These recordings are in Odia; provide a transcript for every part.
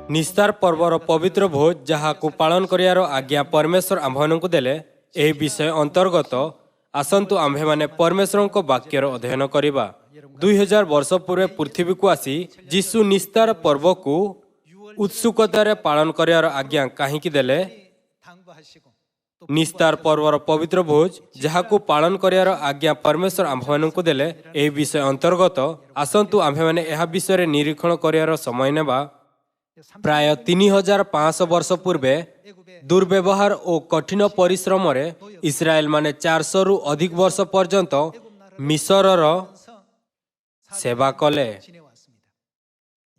निस्तार पर्वर पवित्र भोज जहाँ को पालन करियार आज्ञा परमेश्वर आम्भମାନଙ୍କୁ देले ଏହି विषय अंतर्गत आसंतु आम्भे माने परमेश्वर को वाक्यर अध्ययन करिबा 2000 वर्ष पूर्वे पृथ्वी को आसी जीशु निस्तार पर्व को उत्सुकतार पालन करियार आज्ञा काहीकि देले निस्तार पर्वर पवित्र भोज जहाँ को पालन करियार आज्ञा परमेश्वर आम्भମାନଙ୍କୁ देले ଏହି विषय अंतर्गत आसंतु आम्भे माने एहा विषय निरीक्षण करियार समय नेबा प्राय 3500 वर्ष पूर्वे दुर्व्यवहार और कठिन परिश्रम इस्राएल माने 400 रु अधिक वर्ष पर्यंत मिसरर सेवा कले।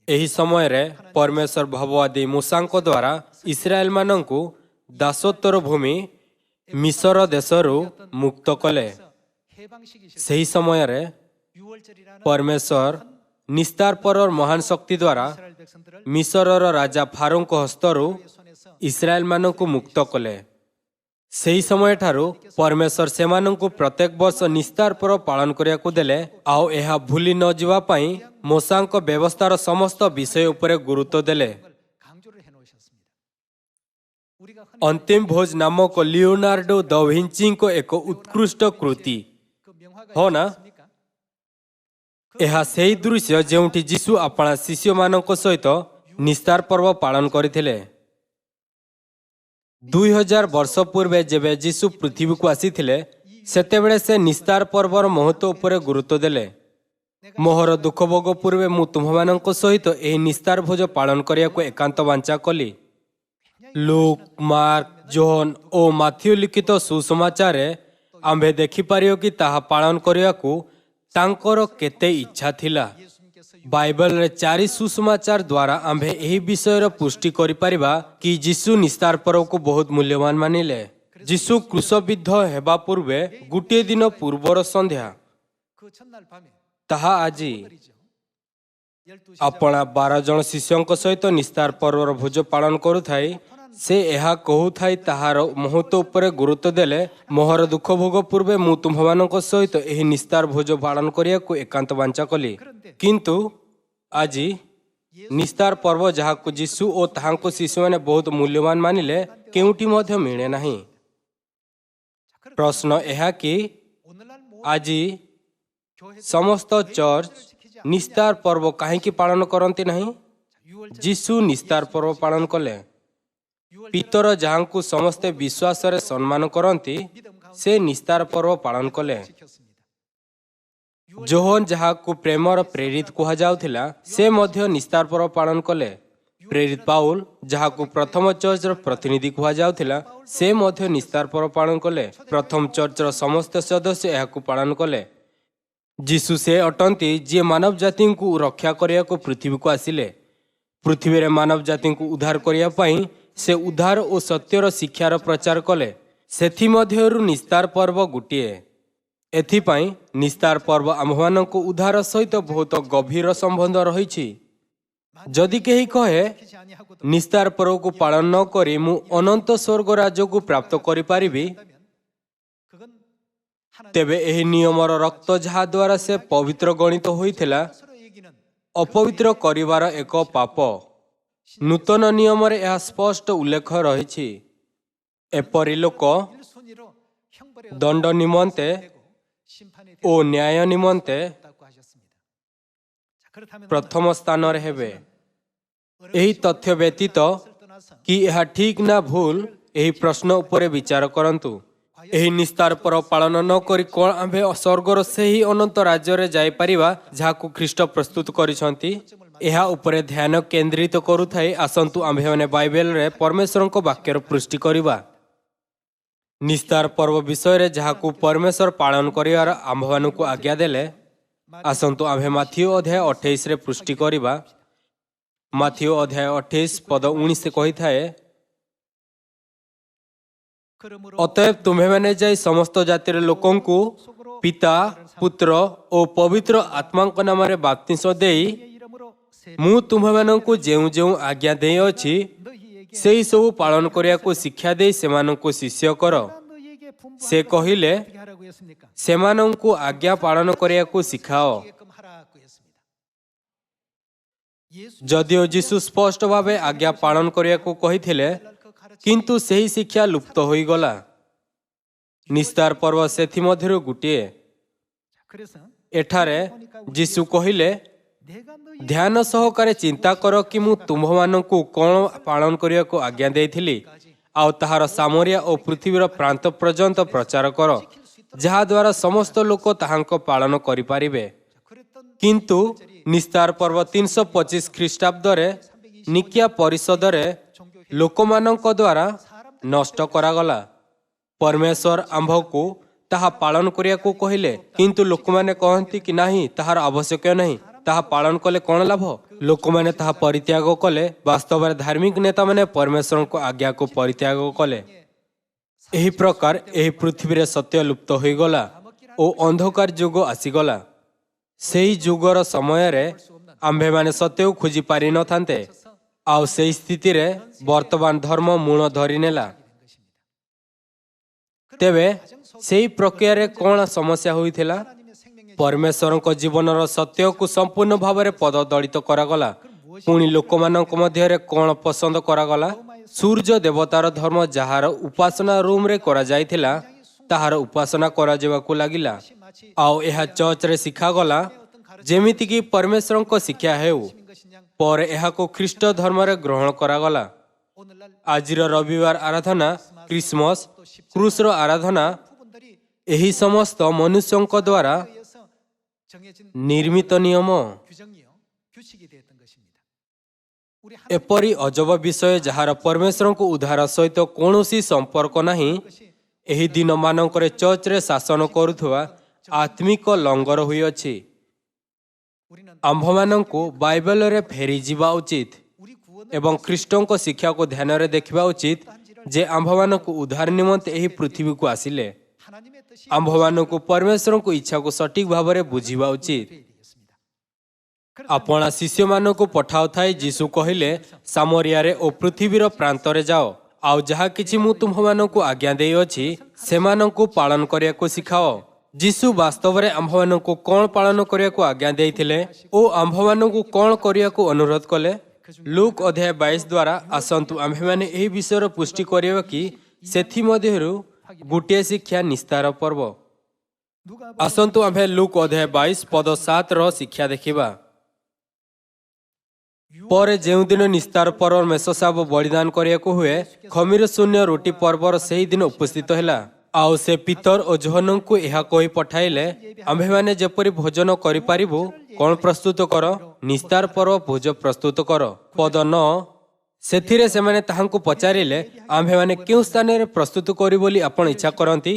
एही समय रे परमेश्वर भगवादी मूसांको द्वारा इस्राएल मानंकु दासत्वर भूमि मिसर देशरु मुक्त कले। सही समय रे परमेश्वर निस्तार पर्वर महान शक्ति द्वारा मिसरर राजा फारों हस्तरु इस्राएल मानंकु मुक्त कले। सही समय ठारू परमेश्वर सेमानंकु प्रत्येक वर्ष निस्तार पर्व पालन करियाकु देले आउ एहा भूली न जिवा पई मोसांक व्यवस्थार समस्त विषय उपरे गुरुत्व देले। अंतिम भोज नामक लियोनार्डो दा विंची को एक उत्कृष्ट कृति हो ना। यह सही दृश्य जेउठी जीशु अपना शिष्य मानक सहित निस्तार पर्व पालन करथिले। 2000 वर्ष पूर्वे जेबे जीशु पृथ्वी को आसीथिले सेतेबेले से निस्तार पर्वर महत्व उपरे गुरुत्व देले। मोहर दुख भोग पूर्वे मु तुम्हमानक सहित एही निस्तार भोज पालन करियाको एकांत वांछा कली। लूक, मार्क, जोहन और माथ्यू लिखित सुसमाचार आम्भे देखि पारियो कि ताहा पालन करियाको तांकर केते इच्छा थिला। बाइबल रे 4 सुसमाचार द्वारा आम्भे एही विषयर पुष्टि करि परिबा कि जीशु निस्तार पर्व को बहुत मूल्यवान मानिले। जीशु क्रूसबिद्ध हेबा पूर्वे गुटे दिन पूर्वर संध्या ताहा आजी अपना 12 जन शिष्यों सहित निस्तार पर्वर भोज पालन करुथाई से यह कहूथाई ताहार महत्व उपरे गुरुत्व देले। मोहर दुख भोग पूर्वे मु तुम्हमानक सहित एही निस्तार भोज पालन करियाको एकांत वांछा कली। किंतु आजी निस्तार पर्व जहाको जीशु और ताहाको शिष्य माने बहुत मूल्यवान मानिले केउटी मध्य मिले नाही। प्रश्न यह कि आजी समस्त चर्च निस्तार पर्व काहेकि पालन करती नहीं। जीशु निस्तार पर्व पालन कले। पितर जहांकु समस्ते विश्वास रे सम्मान करती से निस्तार पर्व पालन कले। जोहन जहांकु प्रेमर प्रेरित कहा जाउथिला से मध्य निस्तार पर्व पालन कले। प्रेरित पाउल जहांकु प्रथम चर्च र प्रतिनिधि कहा जाउथिला से मध्य निस्तार पर्व पालन कले। प्रथम चर्च र समस्त सदस्य एहाकु पालन कले। जीशु से अटंती जे मानव जाति को रक्षा करिया को पृथ्वी को आसिले। पृथ्वी रे मानव जाति को उद्धार करिया पई से उद्धार और सत्यर शिक्षार प्रचार कले। सेथि मध्यरु निस्तार पर्व गुटिए। एथिपाई निस्तार पर्व आम्भमानक उद्धार सहित बहुत गभीर संबंध रहिछि। जदि केही कहे निस्तार पर्व को पालन न करी मु अनंत स्वर्ग राज्य को प्राप्त करि पारिबी तेबे एही नियमर रक्त जहा द्वारा से पवित्र गणित होइथिला अपवित्र करिवार एक पाप। नूतन नियम रे यह स्पष्ट उल्लेख रहिछि। एपरि लोक दंड निमंते ओ न्याय निमंते प्रथम स्थान रे हेबे। एही तथ्य व्यतीत कि यह ठीक ना भूल एही प्रश्न उपरे विचार करंतु। एही निस्तार पर्व पालन न करी कोन आम्भे स्वर्गर सेही अनंत राज्य रे जाई परिबा जाहाकु ख्रीष्ट प्रस्तुत करिसंती एहा उपरे ध्यान केंद्रित करुथाई आसंतु आम्भे माने बाइबल रे परमेश्वर को वाक्यर पुष्टि करिबा। निस्तार पर्व विषय रे जाहाकु परमेश्वर पालन करियार आम्भमानकु आज्ञा देले आसंतु आम्भे माथ्यू अध्याय 28 रे पुष्टि करिबा। माथ्यू अध्याय 28 पद 19 कहि थाए अतएव तुम्हें मैंने जाई समस्त जातिर लोकों को पिता पुत्र और पवित्र आत्मा नाम रे बाप्तिस्म देई मु तुम्हें मानन को जेउ जेउ आज्ञा दे अछि सेही सब पालन करिया को शिक्षा दे सेमानन को शिष्य कर। से कहिले सेमानन को आज्ञा पालन करिया को सिखाओ। ଯଦିଓ ଯୀଶୁ ସ୍ପଷ୍ଟ ଭାବେ ଆଜ୍ଞା ପାଳନ କରିବାକୁ କହିଥିଲେ, କିନ୍ତୁ ସେହି ଶିକ୍ଷା ଲୁପ୍ତ ହୋଇଗଲା। ନିସ୍ତାର ପର୍ବ ସେଥିମଧ୍ୟରୁ ଗୋଟିଏ। ଏଠାରେ ଯୀଶୁ କହିଲେ, ଧ୍ୟାନ ସହକାରେ ଚିନ୍ତା କର କି ମୁଁ ତୁମ୍ଭମାନଙ୍କୁ କ'ଣ ପାଳନ କରିବାକୁ ଆଜ୍ଞା ଦେଇଥିଲି, ଆଉ ତାହାର ସାମରିଆ ଓ ପୃଥିବୀର ପ୍ରାନ୍ତ ପର୍ଯ୍ୟନ୍ତ ପ୍ରଚାର କର, ଯାହାଦ୍ୱାରା ସମସ୍ତ ଲୋକ ତାହାଙ୍କ ପାଳନ କରିପାରିବେ। କିନ୍ତୁ ନିସ୍ତାର ପର୍ବ 325 ଖ୍ରୀଷ୍ଟାବ୍ଦରେ ନିକିଆ ପରିଷଦରେ ଲୋକମାନଙ୍କ ଦ୍ୱାରା ନଷ୍ଟ କରାଗଲା। ପରମେଶ୍ୱର ଆମ୍ଭକୁ ତାହା ପାଳନ କରିବାକୁ କହିଲେ, କିନ୍ତୁ ଲୋକମାନେ କହନ୍ତି କି ନାହିଁ, ତାହାର ଆବଶ୍ୟକ ନାହିଁ, ତାହା ପାଳନ କଲେ କ'ଣ ଲାଭ? ଲୋକମାନେ ତାହା ପରିତ୍ୟାଗ କଲେ। ବାସ୍ତବରେ ଧାର୍ମିକ ନେତାମାନେ ପରମେଶ୍ୱରଙ୍କ ଆଜ୍ଞାକୁ ପରିତ୍ୟାଗ କଲେ। ଏହି ପ୍ରକାର ଏହି ପୃଥିବୀରେ ସତ୍ୟ ଲୁପ୍ତ ହୋଇଗଲା ଓ ଅନ୍ଧକାର ଯୁଗ ଆସିଗଲା। ସେହି ଯୁଗର ସମୟରେ ଆମ୍ଭେମାନେ ସତ୍ୟକୁ ଖୋଜି ପାରିନଥାନ୍ତେ, ଆଉ ସେହି ସ୍ଥିତିରେ ବର୍ତ୍ତମାନ ଧର୍ମ ମୂଳ ଧରିନେଲା। ତେବେ ସେହି ପ୍ରକ୍ରିୟାରେ କ'ଣ ସମସ୍ୟା ହୋଇଥିଲା? ପରମେଶ୍ୱରଙ୍କ ଜୀବନର ସତ୍ୟକୁ ସମ୍ପୂର୍ଣ୍ଣ ଭାବରେ ପଦଦଳିତ କରାଗଲା। ପୁଣି ଲୋକମାନଙ୍କ ମଧ୍ୟରେ କ'ଣ ପସନ୍ଦ କରାଗଲା? ସୂର୍ଯ୍ୟ ଦେବତାର ଧର୍ମ ଯାହାର ଉପାସନା ରୁମ୍ରେ କରାଯାଇଥିଲା, ତାହାର ଉପାସନା କରାଯିବାକୁ ଲାଗିଲା। ଆଉ ଏହା ଚର୍ଚ୍ଚରେ ଶିଖାଗଲା, ଯେମିତିକି ପରମେଶ୍ୱରଙ୍କ ଶିକ୍ଷା ହେଉ। ପରେ ଏହାକୁ ଖ୍ରୀଷ୍ଟ ଧର୍ମରେ ଗ୍ରହଣ କରାଗଲା। ଆଜିର ରବିବାର ଆରାଧନା, ଖ୍ରୀଷ୍ଟମାସ, କ୍ରୁସର ଆରାଧନା, ଏହି ସମସ୍ତ ମନୁଷ୍ୟଙ୍କ ଦ୍ୱାରା ନିର୍ମିତ ନିୟମ। ଏପରି ଅଜବ ବିଷୟ ଯାହାର ପରମେଶ୍ୱରଙ୍କ ଉଦ୍ଧାର ସହିତ କୌଣସି ସମ୍ପର୍କ ନାହିଁ, ଏହି ଦିନମାନଙ୍କରେ ଚର୍ଚ୍ଚରେ ଶାସନ କରୁଥିବା ଆତ୍ମିକ ଲଙ୍ଗର ହୋଇଅଛି। ଆମ୍ଭମାନଙ୍କୁ ବାଇବେଲରେ ଫେରିଯିବା ଉଚିତ ଏବଂ ଖ୍ରୀଷ୍ଟଙ୍କ ଶିକ୍ଷାକୁ ଧ୍ୟାନରେ ଦେଖିବା ଉଚିତ, ଯେ ଆମ୍ଭମାନଙ୍କୁ ଉଦ୍ଧାର ନିମନ୍ତେ ଏହି ପୃଥିବୀକୁ ଆସିଲେ। ଆମ୍ଭମାନଙ୍କୁ ପରମେଶ୍ୱରଙ୍କ ଇଚ୍ଛାକୁ ସଠିକ ଭାବରେ ବୁଝିବା ଉଚିତ। ଆପଣା ଶିଷ୍ୟମାନଙ୍କୁ ପଠାଉଥାଇ ଯୀଶୁ କହିଲେ, ସାମରିଆରେ ଓ ପୃଥିବୀର ପ୍ରାନ୍ତରେ ଯାଅ, ଆଉ ଯାହା କିଛି ମୁଁ ତୁମ୍ଭମାନଙ୍କୁ ଆଜ୍ଞା ଦେଇଅଛି, ସେମାନଙ୍କୁ ପାଳନ କରିବାକୁ ଶିଖାଅ। ଯୀଶୁ ବାସ୍ତବରେ ଆମ୍ଭମାନଙ୍କୁ କ'ଣ ପାଳନ କରିବାକୁ ଆଜ୍ଞା ଦେଇଥିଲେ ଓ ଆମ୍ଭମାନଙ୍କୁ କ'ଣ କରିବାକୁ ଅନୁରୋଧ କଲେ? ଲୁକ୍ ଅଧ୍ୟାୟ 22 ଦ୍ୱାରା ଆସନ୍ତୁ ଆମ୍ଭେମାନେ ଏହି ବିଷୟର ପୁଷ୍ଟି କରିବା କି ସେଥିମଧ୍ୟରୁ ଗୋଟିଏ ଶିକ୍ଷା ନିସ୍ତାର ପର୍ବ। ଆସନ୍ତୁ ଆମ୍ଭେ ଲୁକ୍ ଅଧ୍ୟାୟ 22 ପଦ 7ର ଶିକ୍ଷା ଦେଖିବା। ପରେ ଯେଉଁଦିନ ନିସ୍ତାର ପର୍ବ ମେଷଶାବ ବଳିଦାନ କରିବାକୁ ହୁଏ, ଖମିର ଶୂନ୍ୟ ରୁଟି ପର୍ବର ସେହି ଦିନ ଉପସ୍ଥିତ ହେଲା। ଆଉ ସେ ପିତର ଓ ଯୋହନଙ୍କୁ ଏହା କହି ପଠାଇଲେ, ଆମ୍ଭେମାନେ ଯେପରି ଭୋଜନ କରିପାରିବୁ, କ'ଣ ପ୍ରସ୍ତୁତ କର? ନିସ୍ତାର ପର୍ବ ଭୋଜ ପ୍ରସ୍ତୁତ କର। ପଦ 9, ସେଥିରେ ସେମାନେ ତାହାଙ୍କୁ ପଚାରିଲେ, ଆମ୍ଭେମାନେ କେଉଁ ସ୍ଥାନରେ ପ୍ରସ୍ତୁତ କରିବୁ ବୋଲି ଆପଣ ଇଚ୍ଛା କରନ୍ତି?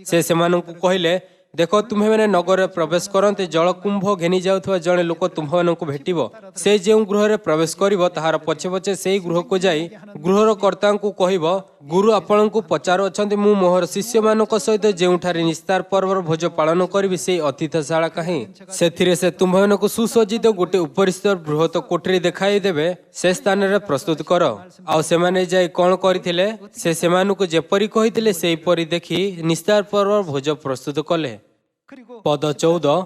ସେ ସେମାନଙ୍କୁ କହିଲେ, ଦେଖ, ତୁମ୍ଭେମାନେ ନଗରରେ ପ୍ରବେଶ କରନ୍ତେ ଜଳକୁମ୍ଭ ଘେନି ଯାଉଥିବା ଜଣେ ଲୋକ ତୁମ୍ଭମାନଙ୍କୁ ଭେଟିବ। ସେ ଯେଉଁ ଗୃହରେ ପ୍ରବେଶ କରିବ, ତାହାର ପଛେ ପଛେ ସେହି ଗୃହକୁ ଯାଇ ଗୃହର କର୍ତ୍ତାଙ୍କୁ କହିବ, ଗୁରୁ ଆପଣଙ୍କୁ ପଚାରୁଅଛନ୍ତି, ମୁଁ ମୋହର ଶିଷ୍ୟମାନଙ୍କ ସହିତ ଯେଉଁଠାରେ ନିସ୍ତାର ପର୍ବର ଭୋଜ ପାଳନ କରିବି, ସେହି ଅତିଥିଶାଳା କାହିଁ? ସେଥିରେ ସେ ତୁମ୍ଭମାନଙ୍କୁ ସୁସଜ୍ଜିତ ଗୋଟିଏ ଉପରିସ୍ଥ ବୃହତ କୋଠରୀ ଦେଖାଇ ଦେବେ। ସେ ସ୍ଥାନରେ ପ୍ରସ୍ତୁତ କର। ଆଉ ସେମାନେ ଯାଇ କ'ଣ କରିଥିଲେ? ସେ ସେମାନଙ୍କୁ ଯେପରି କହିଥିଲେ ସେହିପରି ଦେଖି ନିସ୍ତାର ପର୍ବର ଭୋଜ ପ୍ରସ୍ତୁତ କଲେ। ପଦ 14,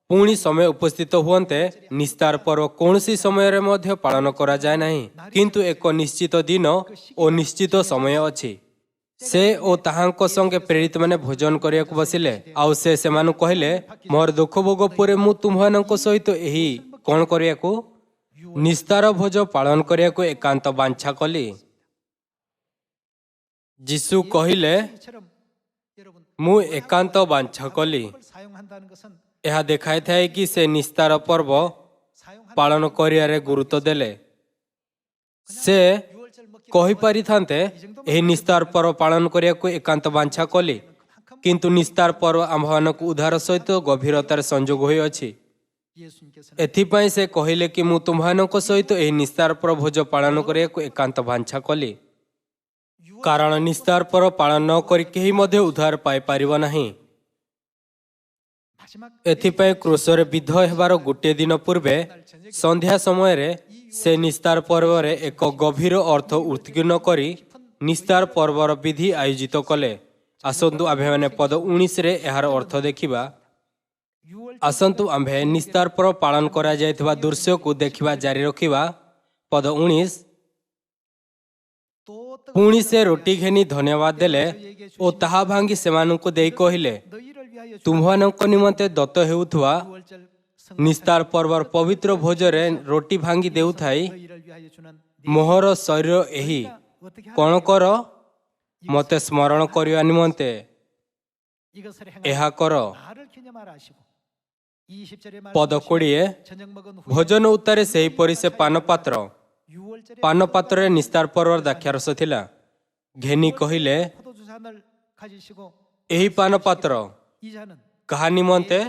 ପୁଣି ସମୟ ଉପସ୍ଥିତ ହୁଅନ୍ତେ, ନିସ୍ତାର ପର୍ବ କୌଣସି ସମୟରେ ମଧ୍ୟ ପାଳନ କରାଯାଏ ନାହିଁ, କିନ୍ତୁ ଏକ ନିଶ୍ଚିତ ଦିନ ଓ ନିଶ୍ଚିତ ସମୟ ଅଛି। ସେ ଓ ତାହାଙ୍କ ସଙ୍ଗେ ପ୍ରେରିତମାନେ ଭୋଜନ କରିବାକୁ ବସିଲେ। ଆଉ ସେ ସେମାନଙ୍କୁ କହିଲେ, ମୋର ଦୁଃଖ ଭୋଗ ପରେ ମୁଁ ତୁମ୍ଭମାନଙ୍କ ସହିତ ଏହି କ'ଣ କରିବାକୁ? ନିସ୍ତାର ଭୋଜ ପାଳନ କରିବାକୁ ଏକାନ୍ତ ବାଞ୍ଛା କଲି। ଯୀଶୁ କହିଲେ, ମୁଁ ଏକାନ୍ତ ବାଞ୍ଛା କଲି। ଏହା ଦେଖାଇଥାଏ କି ସେ ନିସ୍ତାର ପର୍ବ ପାଳନ କରିବାରେ ଗୁରୁତ୍ୱ ଦେଲେ। ସେ କହିପାରିଥାନ୍ତେ, ଏହି ନିସ୍ତାର ପର୍ବ ପାଳନ କରିବାକୁ ଏକାନ୍ତ ବାଞ୍ଛା କଲି, କିନ୍ତୁ ନିସ୍ତାର ପର୍ବ ଆମ୍ଭମାନଙ୍କୁ ଉଦ୍ଧାର ସହିତ ଗଭୀରତାରେ ସଂଯୋଗ ହୋଇଅଛି। ଏଥିପାଇଁ ସେ କହିଲେ କି ମୁଁ ତୁମ୍ଭମାନଙ୍କ ସହିତ ଏହି ନିସ୍ତାର ପର୍ବ ଭୋଜ ପାଳନ କରିବାକୁ ଏକାନ୍ତ ବାଞ୍ଛା କଲି। କାରଣ ନିସ୍ତାର ପର୍ବ ପାଳନ ନ କରି କେହି ମଧ୍ୟ ଉଦ୍ଧାର ପାଇପାରିବ ନାହିଁ। ଏଥିପାଇଁ କ୍ରୁଶରେ ବିଦ୍ଧ ହେବାର ଗୋଟିଏ ଦିନ ପୂର୍ବେ ସନ୍ଧ୍ୟା ସମୟରେ ସେ ନିସ୍ତାର ପର୍ବରେ ଏକ ଗଭୀର ଅର୍ଥ ଉତ୍କୀର୍ଣ୍ଣ କରି ନିସ୍ତାର ପର୍ବର ବିଧି ଆୟୋଜିତ କଲେ। ଆସନ୍ତୁ ଆମ୍ଭେମାନେ ପଦ 19ରେ ଏହାର ଅର୍ଥ ଦେଖିବା। ଆସନ୍ତୁ ଆମ୍ଭେ ନିସ୍ତାର ପର୍ବ ପାଳନ କରାଯାଇଥିବା ଦୃଶ୍ୟକୁ ଦେଖିବା ଜାରି ରଖିବା। ପଦ 19। ପୁଣି ସେ ରୋଟି ଘେନି ଧନ୍ୟବାଦ ଦେଲେ ଓ ତାହା ଭାଙ୍ଗି ସେମାନଙ୍କୁ ଦେଇ କହିଲେ, ତୁମ୍ଭମାନଙ୍କ ନିମନ୍ତେ ଦତ୍ତ ହେଉଥିବା ନିସ୍ତାର ପର୍ବର ପବିତ୍ର ଭୋଜରେ ରୋଟି ଭାଙ୍ଗି ଦେଉଥାଇ ମୋହର ଶରୀର ଏହି କ'ଣ କର? ମୋତେ ସ୍ମରଣ କରିବା ନିମନ୍ତେ ଏହା କର। ପଦ 20। ଭୋଜନ ଉତ୍ତାରେ ସେହିପରି ସେ ପାନପାତ୍ରରେ ନିସ୍ତାର ପର୍ବର ଦ୍ରାକ୍ଷାରସ ଥିଲା। ଘେନି କହିଲେ, ଏହି ପାନପାତ୍ର କାହା ନିମନ୍ତେ?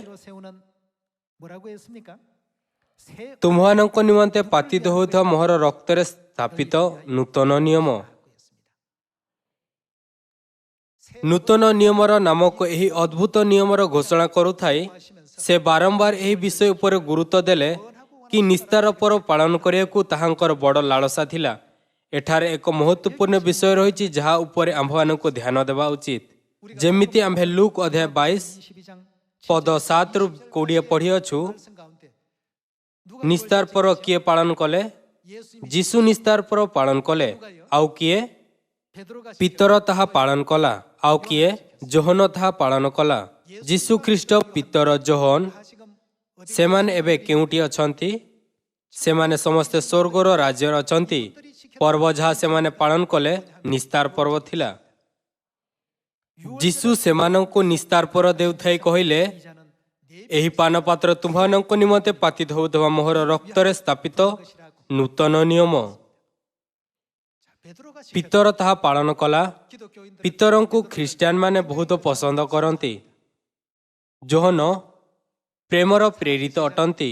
ତୁମ୍ଭମାନଙ୍କ ନିମନ୍ତେ ପାତିତ ହେଉଥିବା ମୋହର ରକ୍ତରେ ସ୍ଥାପିତ ନୂତନ ନିୟମ। ନୂତନ ନିୟମର ନାମକ ଏହି ଅଦ୍ଭୁତ ନିୟମର ଘୋଷଣା କରୁଥାଇ ସେ ବାରମ୍ବାର ଏହି ବିଷୟ ଉପରେ ଗୁରୁତ୍ୱ ଦେଲେ କି ନିସ୍ତାର ପର୍ବ ପାଳନ କରିବାକୁ ତାହାଙ୍କର ବଡ଼ ଲାଳସା ଥିଲା। ଏଠାରେ ଏକ ମହତ୍ୱପୂର୍ଣ୍ଣ ବିଷୟ ରହିଛି ଯାହା ଉପରେ ଆମ୍ଭମାନଙ୍କୁ ଧ୍ୟାନ ଦେବା ଉଚିତ। ଯେମିତି ଆମ୍ଭେ ଲୁକ୍ ଅଧ୍ୟାୟ 22 ପଦ 7-20 ପଢ଼ିଅଛୁ, ନିସ୍ତାର ପର୍ବ କିଏ ପାଳନ କଲେ? ଯୀଶୁ ନିସ୍ତାର ପର୍ବ ପାଳନ କଲେ। ଆଉ କିଏ? ପିତର ତାହା ପାଳନ କଲା। ଆଉ କିଏ? ଯୋହନ ତାହା ପାଳନ କଲା। ଯୀଶୁ ଖ୍ରୀଷ୍ଟ, ପିତର, ଯୋହନ ସେମାନେ ଏବେ କେଉଁଠି ଅଛନ୍ତି? ସେମାନେ ସମସ୍ତେ ସ୍ୱର୍ଗର ରାଜ୍ୟରେ ଅଛନ୍ତି। ପର୍ବ ଯାହା ସେମାନେ ପାଳନ କଲେ ନିସ୍ତାର ପର୍ବ ଥିଲା। ଯୀଶୁ ସେମାନଙ୍କୁ ନିସ୍ତାର ପର୍ବ ଦେଉଥାଇ କହିଲେ, ଏହି ପାନପାତ୍ର ତୁମ୍ଭମାନଙ୍କ ନିମନ୍ତେ ପାତିତ ହେଉଥିବା ମୋହର ରକ୍ତରେ ସ୍ଥାପିତ ନୂତନ ନିୟମ। ପିତର ତାହା ପାଳନ କଲା। ପିତରଙ୍କୁ ଖ୍ରୀଷ୍ଟିଆନମାନେ ବହୁତ ପସନ୍ଦ କରନ୍ତି। ଯୋହନ ପ୍ରେମର ପ୍ରେରିତ ଅଟନ୍ତି।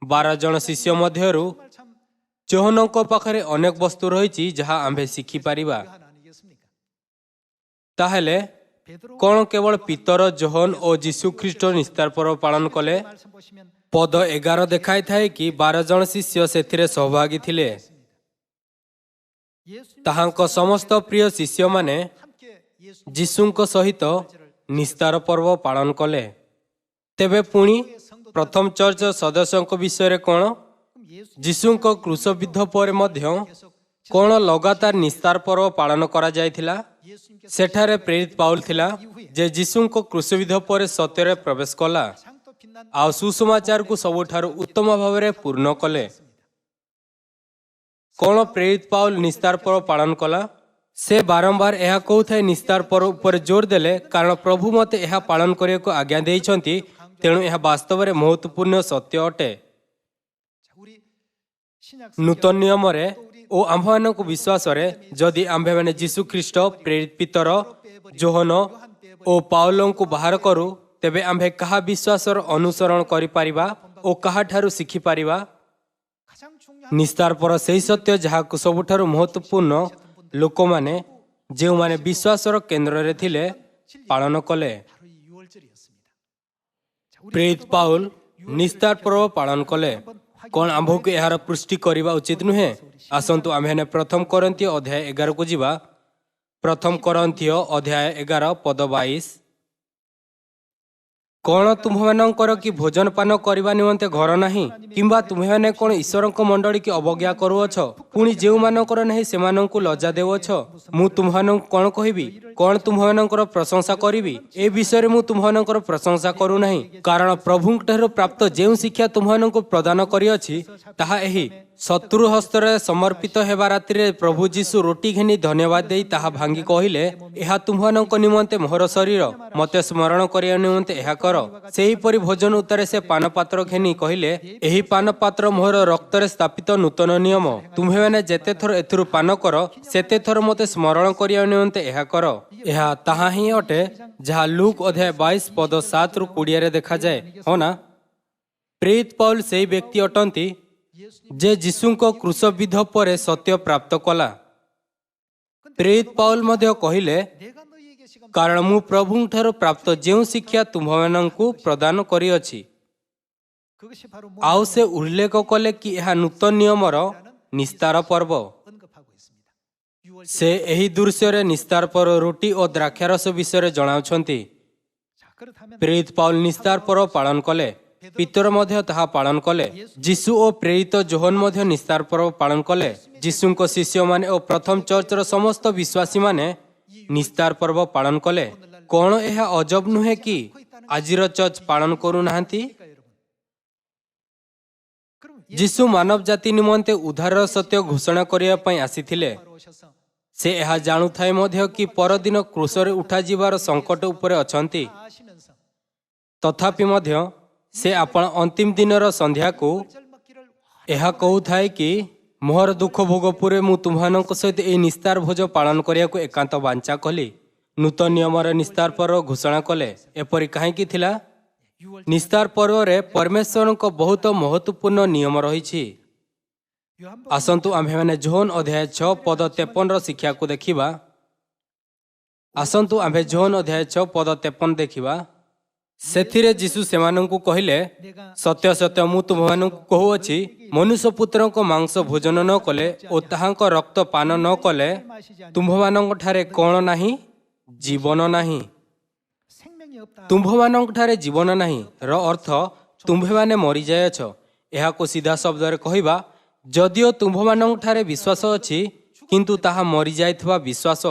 12 ଜଣ ଶିଷ୍ୟ ମଧ୍ୟରୁ ଯୋହନଙ୍କ ପାଖରେ ଅନେକ ବସ୍ତୁ ରହିଛି ଯାହା ଆମ୍ଭେ ଶିଖିପାରିବା। ତାହେଲେ କ'ଣ କେବଳ ପିତର, ଯୋହନ ଓ ଯୀଶୁ ଖ୍ରୀଷ୍ଟ ନିସ୍ତାର ପର୍ବ ପାଳନ କଲେ? ପଦ 11 ଦେଖାଇଥାଏ କି 12 ଜଣ ଶିଷ୍ୟ ସେଥିରେ ସହଭାଗୀ ଥିଲେ। ତାହାଙ୍କ ସମସ୍ତ ପ୍ରିୟ ଶିଷ୍ୟମାନେ ଯୀଶୁଙ୍କ ସହିତ ନିସ୍ତାର ପର୍ବ ପାଳନ କଲେ। ତେବେ ପୁଣି ପ୍ରଥମ ଚର୍ଚ୍ଚ ସଦସ୍ୟଙ୍କ ବିଷୟରେ କ'ଣ? ଯୀଶୁଙ୍କ କ୍ରୁଶବିଦ୍ଧ ପରେ ମଧ୍ୟ କ'ଣ ଲଗାତାର ନିସ୍ତାର ପର୍ବ ପାଳନ କରାଯାଇଥିଲା? ସେଠାରେ ପ୍ରେରିତ ପାଉଲ ଥିଲା ଯେ ଯୀଶୁଙ୍କ କ୍ରୁଶବିଦ୍ଧ ପରେ ସତ୍ୟରେ ପ୍ରବେଶ କଲା ଆଉ ସୁସମାଚାରକୁ ସବୁଠାରୁ ଉତ୍ତମ ଭାବରେ ପୂର୍ଣ୍ଣ କଲେ। କ'ଣ ପ୍ରେରିତ ପାଉଲ ନିସ୍ତାର ପର୍ବ ପାଳନ କଲା? ସେ ବାରମ୍ବାର ଏହା କହୁଥାଏ ନିସ୍ତାର ପର୍ବ ଉପରେ ଜୋର ଦେଲେ, କାରଣ ପ୍ରଭୁ ମୋତେ ଏହା ପାଳନ କରିବାକୁ ଆଜ୍ଞା ଦେଇଛନ୍ତି, ତେଣୁ ଏହା ବାସ୍ତବରେ ମହତ୍ୱପୂର୍ଣ୍ଣ ସତ୍ୟ ଅଟେ। ନୂତନ ନିୟମରେ ଓ ଆମ୍ଭମାନଙ୍କ ବିଶ୍ୱାସରେ ଯଦି ଆମ୍ଭେମାନେ ଯୀଶୁ ଖ୍ରୀଷ୍ଟ, ପ୍ରେରିତ ପିତର, ଯୋହନ ଓ ପାଉଲଙ୍କୁ ବାହାର କରୁ, ତେବେ ଆମ୍ଭେ କାହା ବିଶ୍ୱାସର ଅନୁସରଣ କରିପାରିବା ଓ କାହାଠାରୁ ଶିଖିପାରିବା? ନିସ୍ତାର ପର୍ବ ସେହି ସତ୍ୟ ଯାହାକୁ ସବୁଠାରୁ ମହତ୍ୱପୂର୍ଣ୍ଣ ଲୋକମାନେ, ଯେଉଁମାନେ ବିଶ୍ୱାସର କେନ୍ଦ୍ରରେ ଥିଲେ, ପାଳନ କଲେ। ପ୍ରେରିତ ପାଉଲ ନିସ୍ତାର ପର୍ବ ପାଳନ କଲେ। କ'ଣ ଆମ୍ଭକୁ ଏହାର ପୁଷ୍ଟି କରିବା ଉଚିତ ନୁହେଁ? ଆସନ୍ତୁ ଆମ୍ଭେମାନେ ପ୍ରଥମ କରନ୍ଥୀୟ ଅଧ୍ୟାୟ 11କୁ ଯିବା। ପ୍ରଥମ କରନ୍ଥୀୟ ଅଧ୍ୟାୟ 11 ପଦ 22। କ'ଣ ତୁମ୍ଭମାନଙ୍କର କି ଭୋଜନ ପାନ କରିବା ନିମନ୍ତେ ଘର ନାହିଁ? କିମ୍ବା ତୁମ୍ଭେମାନେ କ'ଣ ଈଶ୍ୱରଙ୍କ ମଣ୍ଡଳୀକି ଅବଜ୍ଞା କରୁଅଛ? ପୁଣି ଯେଉଁମାନଙ୍କର ନାହିଁ ସେମାନଙ୍କୁ ଲଜ୍ଜା ଦେଉଅଛ। ମୁଁ ତୁମ୍ଭମାନଙ୍କୁ କ'ଣ କହିବି? କ'ଣ ତୁମ୍ଭମାନଙ୍କର ପ୍ରଶଂସା କରିବି? ଏ ବିଷୟରେ ମୁଁ ତୁମ୍ଭମାନଙ୍କର ପ୍ରଶଂସା କରୁନାହିଁ, କାରଣ ପ୍ରଭୁଙ୍କଠାରୁ ପ୍ରାପ୍ତ ଯେଉଁ ଶିକ୍ଷା ତୁମ୍ଭମାନଙ୍କୁ ପ୍ରଦାନ କରିଅଛି ତାହା ଏହି, ଶତ୍ରୁ ହସ୍ତରେ ସମର୍ପିତ ହେବା ରାତିରେ ପ୍ରଭୁ ଯୀଶୁ ରୋଟି ଘେନି ଧନ୍ୟବାଦ ଦେଇ ତାହା ଭାଙ୍ଗି କହିଲେ, ଏହା ତୁମ୍ଭମାନଙ୍କ ନିମନ୍ତେ ମୋହର ଶରୀର, ମୋତେ ସ୍ମରଣ କରିବା ନିମନ୍ତେ ଏହା କର। ସେହିପରି ଭୋଜନ ଉତ୍ତାରେ ସେ ପାନପାତ୍ର ଘେନି କହିଲେ, ଏହି ପାନପାତ୍ର ମୋହର ରକ୍ତରେ ସ୍ଥାପିତ ନୂତନ ନିୟମ। ତୁମ୍ଭେମାନେ ଯେତେ ଥର ଏଥିରୁ ପାନ କର, ସେତେ ଥର ମୋତେ ସ୍ମରଣ କରିବା ନିମନ୍ତେ ଏହା କର। ଏହା ତାହା ହିଁ ଅଟେ ଯାହା ଲୁକ୍ ଅଧ୍ୟାୟ 22 ପଦ 7-20 ଦେଖାଯାଏ, ହଁ ନା? ପ୍ରେରିତ ପାଉଲ ସେହି ବ୍ୟକ୍ତି ଅଟନ୍ତି ଯେ ଯୀଶୁଙ୍କ କ୍ରୁଶବିଦ୍ଧ ପରେ ସତ୍ୟ ପ୍ରାପ୍ତ କଲା। ପ୍ରେରିତ ପାଉଲ ମଧ୍ୟ କହିଲେ, କାରଣ ମୁଁ ପ୍ରଭୁଙ୍କଠାରୁ ପ୍ରାପ୍ତ ଯେଉଁ ଶିକ୍ଷା ତୁମ୍ଭମାନଙ୍କୁ ପ୍ରଦାନ କରିଅଛି। ଆଉ ସେ ଉଲ୍ଲେଖ କଲେ କି ଏହା ନୂତନ ନିୟମର ନିସ୍ତାର ପର୍ବ। ସେ ଏହି ଦୃଶ୍ୟରେ ନିସ୍ତାର ପର୍ବ ରୁଟି ଓ ଦ୍ରାକ୍ଷାରସ ବିଷୟରେ ଜଣାଉଛନ୍ତି। ପ୍ରେରିତ ପାଉଲ ନିସ୍ତାର ପର୍ବ ପାଳନ କଲେ। ପିତର ମଧ୍ୟ ତାହା ପାଳନ କଲେ। ଯୀଶୁ ଓ ପ୍ରେରିତ ଜୋହନ ମଧ୍ୟ ନିସ୍ତାର ପର୍ବ ପାଳନ କଲେ। ଯୀଶୁଙ୍କ ଶିଷ୍ୟମାନେ ଓ ପ୍ରଥମ ଚର୍ଚ୍ଚର ସମସ୍ତ ବିଶ୍ୱାସୀମାନେ ନିସ୍ତାର ପର୍ବ ପାଳନ କଲେ। କଣ ଏହା ଅଜବ ନୁହେଁ କି ଆଜିର ଚର୍ଚ୍ଚ ପାଳନ କରୁନାହାନ୍ତି? ଯୀଶୁ ମାନବ ଜାତି ନିମନ୍ତେ ଉଦ୍ଧାରର ସତ୍ୟ ଘୋଷଣା କରିବା ପାଇଁ ଆସିଥିଲେ। ସେ ଏହା ଜାଣୁଥାଏ ମଧ୍ୟ କି ପରଦିନ କ୍ରୁଶରେ ଉଠାଯିବାର ସଙ୍କଟ ଉପରେ ଅଛନ୍ତି। ତଥାପି ମଧ୍ୟ ସେ ଆପଣ ଅନ୍ତିମ ଦିନର ସନ୍ଧ୍ୟାକୁ ଏହା କହୁଥାଏ କି ମୋହର ଦୁଃଖ ଭୋଗ ପରେ ମୁଁ ତୁମମାନଙ୍କ ସହିତ ଏହି ନିସ୍ତାର ଭୋଜ ପାଳନ କରିବାକୁ ଏକାନ୍ତ ବାଞ୍ଛା କଲି। ନୂତନ ନିୟମର ନିସ୍ତାର ପର୍ବ ଘୋଷଣା କଲେ। ଏପରି କାହିଁକି ଥିଲା? ନିସ୍ତାର ପର୍ବରେ ପରମେଶ୍ୱରଙ୍କ ବହୁତ ମହତ୍ୱପୂର୍ଣ୍ଣ ନିୟମ ରହିଛି। ଆସନ୍ତୁ ଆମ୍ଭେମାନେ ଜୋହନ ଅଧ୍ୟାୟ 6 ପଦ 53ର ଶିକ୍ଷାକୁ ଦେଖିବା। ଆସନ୍ତୁ ଆମ୍ଭେ ଜୋହନ ଅଧ୍ୟାୟ 6 ପଦ 53 ଦେଖିବା। ସେଥିରେ ଯୀଶୁ ସେମାନଙ୍କୁ କହିଲେ, ସତ୍ୟ ସତ୍ୟ ମୁଁ ତୁମମାନଙ୍କୁ କହୁଅଛି, ମନୁଷ୍ୟ ପୁତ୍ରଙ୍କ ମାଂସ ଭୋଜନ ନ କଲେ ଓ ତାହାଙ୍କ ରକ୍ତ ପାନ ନ କଲେ ତୁମ୍ଭମାନଙ୍କଠାରେ କଣ ନାହିଁ? ଜୀବନ ନାହିଁ। ତୁମ୍ଭମାନଙ୍କଠାରେ ଜୀବନ ନାହିଁ ର ଅର୍ଥ ତୁମ୍ଭେମାନେ ମରିଯାଇଅଛ। ଏହାକୁ ସିଧା ଶବ୍ଦରେ କହିବା, ଯଦିଓ ତୁମ୍ଭମାନଙ୍କଠାରେ ବିଶ୍ୱାସ ଅଛି କିନ୍ତୁ ତାହା ମରିଯାଇଥିବା ବିଶ୍ୱାସ।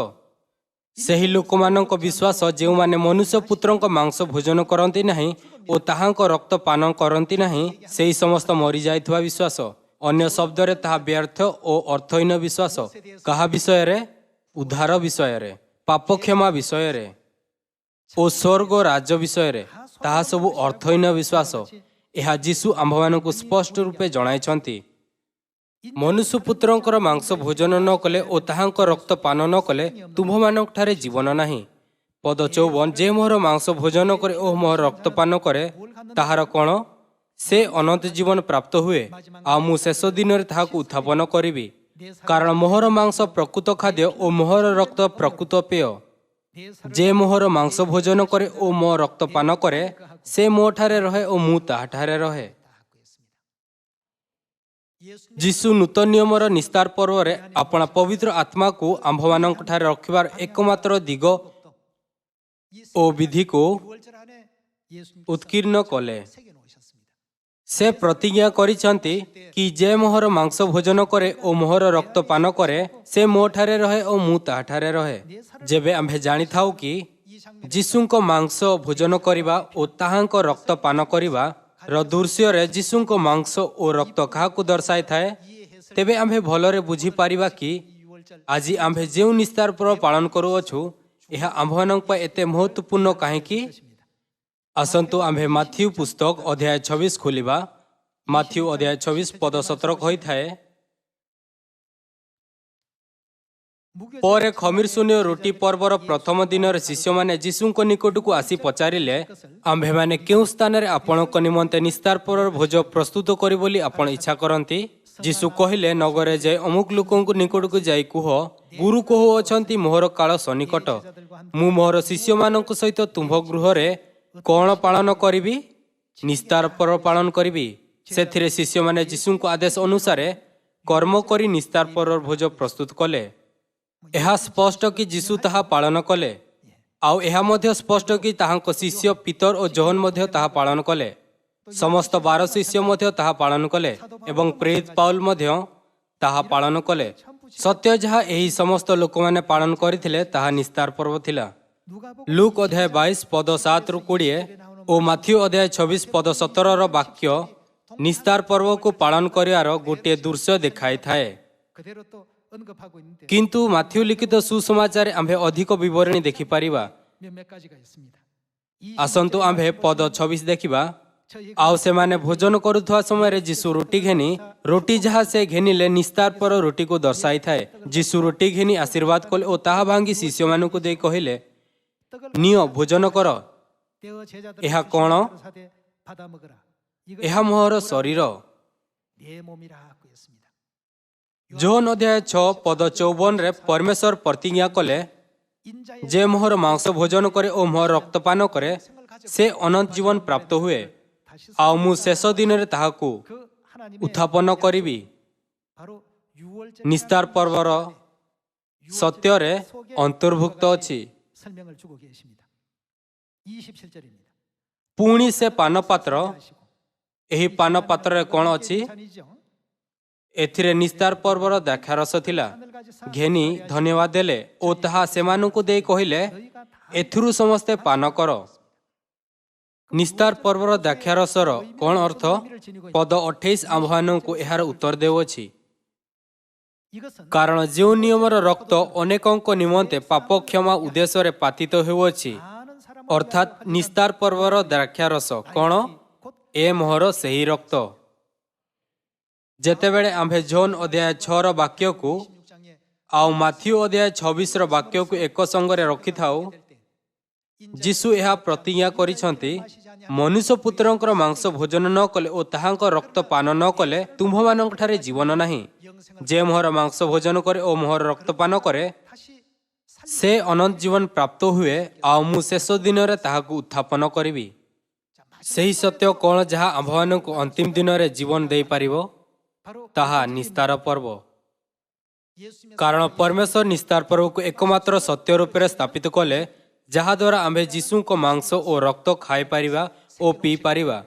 ସେହି ଲୋକମାନଙ୍କ ବିଶ୍ୱାସ ଯେଉଁମାନେ ମନୁଷ୍ୟ ପୁତ୍ରଙ୍କ ମାଂସ ଭୋଜନ କରନ୍ତି ନାହିଁ ଓ ତାହାଙ୍କ ରକ୍ତ ପାନ କରନ୍ତି ନାହିଁ, ସେହି ସମସ୍ତ ମରିଯାଇଥିବା ବିଶ୍ୱାସ। ଅନ୍ୟ ଶବ୍ଦରେ ତାହା ବ୍ୟର୍ଥ ଓ ଅର୍ଥହୀନ ବିଶ୍ୱାସ। କାହା ବିଷୟରେ? ଉଦ୍ଧାର ବିଷୟରେ, ପାପକ୍ଷମା ବିଷୟରେ ଓ ସ୍ୱର୍ଗ ରାଜ ବିଷୟରେ। ତାହା ସବୁ ଅର୍ଥହୀନ ବିଶ୍ୱାସ। ଏହା ଯୀଶୁ ଆମ୍ଭମାନଙ୍କୁ ସ୍ପଷ୍ଟ ରୂପେ ଜଣାଇଛନ୍ତି। ମନୁଷ୍ୟ ପୁତ୍ରଙ୍କର ମାଂସ ଭୋଜନ ନ କଲେ ଓ ତାହାଙ୍କ ରକ୍ତ ପାନ ନ କଲେ ତୁମ୍ଭମାନଙ୍କଠାରେ ଜୀବନ ନାହିଁ। ପଦ 54, ଯେ ମୋହର ମାଂସ ଭୋଜନ କରେ ଓ ମୋହର ରକ୍ତ ପାନ କରେ ତାହାର କଣ? ସେ ଅନନ୍ତ ଜୀବନ ପ୍ରାପ୍ତ ହୁଏ, ଆଉ ମୁଁ ଶେଷ ଦିନରେ ତାହାକୁ ଉତ୍ଥାପନ କରିବି। କାରଣ ମୋହର ମାଂସ ପ୍ରକୃତ ଖାଦ୍ୟ ଓ ମୋହର ରକ୍ତ ପ୍ରକୃତ ପେୟ। ଯେ ମୋହର ମାଂସ ଭୋଜନ କରେ ଓ ମୋ ରକ୍ତ ପାନ କରେ ସେ ମୋଠାରେ ରହେ ଓ ମୁଁ ତାହାଠାରେ ରହେ। ଯୀଶୁ ନୂତନ ନିୟମର ନିସ୍ତାର ପର୍ବରେ ଆପଣା ପବିତ୍ର ଆତ୍ମାକୁ ଆମ୍ଭମାନଙ୍କଠାରେ ରଖିବାର ଏକମାତ୍ର ଦିଗ ଓ ବିଧିକୁ ଉତ୍କୀର୍ଣ୍ଣ କଲେ। ସେ ପ୍ରତିଜ୍ଞା କରିଛନ୍ତି କି ଯେ ମୋହର ମାଂସ ଭୋଜନ କରେ ଓ ମୋହର ରକ୍ତ ପାନ କରେ ସେ ମୋଠାରେ ରହେ ଓ ମୁଁ ତାହାଠାରେ ରହେ। ଯେବେ ଆମ୍ଭେ ଜାଣିଥାଉ କି ଯୀଶୁଙ୍କ ମାଂସ ଭୋଜନ କରିବା ଓ ତାହାଙ୍କ ରକ୍ତ ପାନ କରିବା ର ଦୃଶ୍ୟରେ ଯୀଶୁଙ୍କ ମାଂସ ଓ ରକ୍ତ କାହାକୁ ଦର୍ଶାଇଥାଏ, ତେବେ ଆମ୍ଭେ ଭଲରେ ବୁଝିପାରିବା କି ଆଜି ଆମ୍ଭେ ଯେଉଁ ନିସ୍ତାର ପର୍ବ ପାଳନ କରୁଅଛୁ ଏହା ଆମ୍ଭମାନଙ୍କ ପାଇଁ ଏତେ ମହତ୍ୱପୂର୍ଣ୍ଣ କାହିଁକି? ଆସନ୍ତୁ ଆମ୍ଭେ ମାଥ୍ୟୁ ପୁସ୍ତକ ଅଧ୍ୟାୟ 26 ଖୋଲିବା। ମାଥ୍ୟୁ ଅଧ୍ୟାୟ 26 ପଦ 17 କହିଥାଏ, ପରେ ଖମିର ଶୂନ୍ୟ ରୁଟି ପର୍ବର ପ୍ରଥମ ଦିନରେ ଶିଷ୍ୟମାନେ ଯୀଶୁଙ୍କ ନିକଟକୁ ଆସି ପଚାରିଲେ, ଆମ୍ଭେମାନେ କେଉଁ ସ୍ଥାନରେ ଆପଣଙ୍କ ନିମନ୍ତେ ନିସ୍ତାର ପର୍ବର ଭୋଜ ପ୍ରସ୍ତୁତ କରି ବୋଲି ଆପଣ ଇଚ୍ଛା କରନ୍ତି? ଯୀଶୁ କହିଲେ, ନଗରରେ ଯାଇ ଅମୁକ ଲୋକଙ୍କ ନିକଟକୁ ଯାଇ କୁହ, ଗୁରୁ କହୁଅଛନ୍ତି ମୋହର କାଳ ସନ୍ନିକଟ। ମୁଁ ମୋହର ଶିଷ୍ୟମାନଙ୍କ ସହିତ ତୁମ୍ଭ ଗୃହରେ କଣ ପାଳନ କରିବି? ନିସ୍ତାର ପର୍ବ ପାଳନ କରିବି। ସେଥିରେ ଶିଷ୍ୟମାନେ ଯୀଶୁଙ୍କ ଆଦେଶ ଅନୁସାରେ କର୍ମ କରି ନିସ୍ତାର ପର୍ବର ଭୋଜ ପ୍ରସ୍ତୁତ କଲେ। ଏହା ସ୍ପଷ୍ଟ କି ଯୀଶୁ ତାହା ପାଳନ କଲେ। ଆଉ ଏହା ମଧ୍ୟ ସ୍ପଷ୍ଟ କି ତାହାଙ୍କ ଶିଷ୍ୟ ପିତର ଓ ଜୋହନ ମଧ୍ୟ ତାହା ପାଳନ କଲେ। ସମସ୍ତ 12 ଶିଷ୍ୟ ମଧ୍ୟ ତାହା ପାଳନ କଲେ ଏବଂ ପ୍ରେରିତ ପାଉଲ ମଧ୍ୟ ତାହା ପାଳନ କଲେ। ସତ୍ୟ ଯାହା ଏହି ସମସ୍ତ ଲୋକମାନେ ପାଳନ କରିଥିଲେ ତାହା ନିସ୍ତାର ପର୍ବ ଥିଲା। ଲୁକ୍ ଅଧ୍ୟାୟ 22 ପଦ 7ରୁ 20 ଓ ମାଥ୍ୟୁ ଅଧ୍ୟାୟ 26 ପଦ 17ର ବାକ୍ୟ ନିସ୍ତାର ପର୍ବକୁ ପାଳନ କରିବାର ଗୋଟିଏ ଦୃଶ୍ୟ ଦେଖାଇଥାଏ। କିନ୍ତୁ ମାଥ୍ୟୁ ଲିଖିତ ସୁସମାଚାରରେ ଆମ୍ଭେ ଅଧିକ ବିବରଣୀ ଦେଖିପାରିବା। ଆସନ୍ତୁ ଆମ୍ଭେ ପଦ 26 ଦେଖିବା। ଆଉ ସେମାନେ ଭୋଜନ କରୁଥିବା ସମୟରେ ଯୀଶୁ ରୁଟି ଘେନି, ରୁଟି ଯାହା ସେ ଘେନିଲେ ନିସ୍ତାର ପର୍ବ ରୁଟିକୁ ଦର୍ଶାଇଥାଏ। ଯୀଶୁ ରୁଟି ଘେନି ଆଶୀର୍ବାଦ କଲେ ଓ ତାହା ଭାଙ୍ଗି ଶିଷ୍ୟମାନଙ୍କୁ ଦେଇ କହିଲେ, ନିଅ ଭୋଜନ କର। ଏହା କଣ? ଏହା ମୋହର ଶରୀର। ଜୋହନ ଅଧ୍ୟାୟ 6 ପଦ 54ରେ ପରମେଶ୍ୱର ପ୍ରତିଜ୍ଞା କଲେ, ଯେ ମୋହର ମାଂସ ଭୋଜନ କରେ ଓ ମୋହର ରକ୍ତ ପାନ କରେ ସେ ଅନନ୍ତ ଜୀବନ ପ୍ରାପ୍ତ ହୁଏ, ଆଉ ମୁଁ ଶେଷ ଦିନରେ ତାହାକୁ ଉତ୍ଥାପନ କରିବି। ନିସ୍ତାର ପର୍ବର ସତ୍ୟରେ ଅନ୍ତର୍ଭୁକ୍ତ ଅଛି। 27절입니다. ପୁଣି ସେ ପାନପାତ୍ର, ଏହି ପାନପାତ୍ରରେ କ'ଣ ଅଛି? ଏଥିରେ ନିସ୍ତାର ପର୍ବର ଦ୍ରାକ୍ଷାରସ ଥିଲା। ଘେନି ଧନ୍ୟବାଦ ଦେଲେ ଓ ତାହା ସେମାନଙ୍କୁ ଦେଇ କହିଲେ, ଏଥିରୁ ସମସ୍ତେ ପାନ କର। ନିସ୍ତାର ପର୍ବର ଦ୍ରାକ୍ଷାରସର କ'ଣ ଅର୍ଥ? ପଦ 28 ଆମ୍ଭମାନଙ୍କୁ ଏହାର ଉତ୍ତର ଦେଉଅଛି। କାରଣ ଯେଉଁ ନିୟମର ରକ୍ତ ଅନେକଙ୍କ ନିମନ୍ତେ ପାପ କ୍ଷମା ଉଦ୍ଦେଶ୍ୟରେ ପାତିତ ହେଉଅଛି, ଅର୍ଥାତ୍ ନିସ୍ତାର ପର୍ବର ଦ୍ରାକ୍ଷାରସ କ'ଣ? ଏ ମୋହର ସେହି ରକ୍ତ। ଯେତେବେଳେ ଆମ୍ଭେ ଜୋନ୍ ଅଧ୍ୟାୟ 6ର ବାକ୍ୟକୁ ଆଉ ମାଥ୍ୟୁ ଅଧ୍ୟାୟ 26ର ବାକ୍ୟକୁ ଏକ ସଙ୍ଗରେ ରଖିଥାଉ, ଯୀଶୁ ଏହା ପ୍ରତିଜ୍ଞା କରିଛନ୍ତି, ମନୁଷ୍ୟ ପୁତ୍ରଙ୍କର ମାଂସ ଭୋଜନ ନ କଲେ ଓ ତାହାଙ୍କ ରକ୍ତ ପାନ ନ କଲେ ତୁମ୍ଭମାନଙ୍କଠାରେ ଜୀବନ ନାହିଁ। ଯେ ମୋହର ମାଂସ ଭୋଜନ କରେ ଓ ମୋହର ରକ୍ତ ପାନ କରେ, ସେ ଅନନ୍ତ ଜୀବନ ପ୍ରାପ୍ତ ହୁଏ, ଆଉ ମୁଁ ଶେଷ ଦିନରେ ତାହାକୁ ଉତ୍ଥାପନ କରିବି। ସେହି ସତ୍ୟ କ'ଣ ଯାହା ଆମ୍ଭମାନଙ୍କୁ ଅନ୍ତିମ ଦିନରେ ଜୀବନ ଦେଇପାରିବ? ତାହା ନିସ୍ତାର ପର୍ବ। କାରଣ ପରମେଶ୍ୱର ନିସ୍ତାର ପର୍ବକୁ ଏକମାତ୍ର ସତ୍ୟ ରୂପରେ ସ୍ଥାପିତ କଲେ, ଯାହାଦ୍ୱାରା ଆମ୍ଭେ ଯୀଶୁଙ୍କ ମାଂସ ଓ ରକ୍ତ ଖାଇପାରିବା ଓ ପିଇପାରିବା।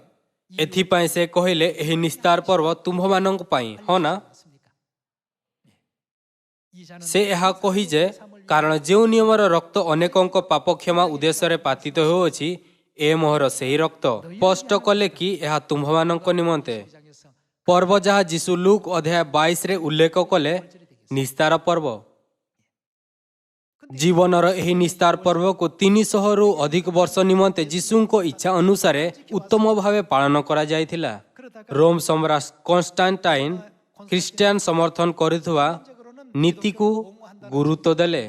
ଏଥିପାଇଁ ସେ କହିଲେ, ଏହି ନିସ୍ତାର ପର୍ବ ତୁମ୍ଭମାନଙ୍କ ପାଇଁ, ହଁ ନା? ସେ ଏହା କହି ଯେ, କାରଣ ଯେଉଁ ନିୟମର ରକ୍ତ ଅନେକଙ୍କ ପାପ କ୍ଷମା ଉଦ୍ଦେଶ୍ୟରେ ପାତିତ ହେଉଅଛି, ଏ ମୋହର ସେହି ରକ୍ତ। ସ୍ପଷ୍ଟ କଲେ କି ଏହା ତୁମ୍ଭମାନଙ୍କ ନିମନ୍ତେ। ପର୍ବ ଯାହା ଯୀଶୁ ଲୁକ୍ ଅଧ୍ୟାୟ 22ରେ ଉଲ୍ଲେଖ କଲେ, ନିସ୍ତାର ପର୍ବ। ଜୀବନର ଏହି ନିସ୍ତାର ପର୍ବକୁ 300ରୁ ଅଧିକ ବର୍ଷ ନିମନ୍ତେ ଯୀଶୁଙ୍କ ଇଚ୍ଛା ଅନୁସାରେ ଉତ୍ତମ ଭାବେ ପାଳନ କରାଯାଇଥିଲା। ରୋମ ସମ୍ରାଟ କନଷ୍ଟାଣ୍ଟାଇନ ଖ୍ରୀଷ୍ଟିଆନ ସମର୍ଥନ କରୁଥିବା ନୀତିକୁ ଗୁରୁତ୍ୱ ଦେଲେ,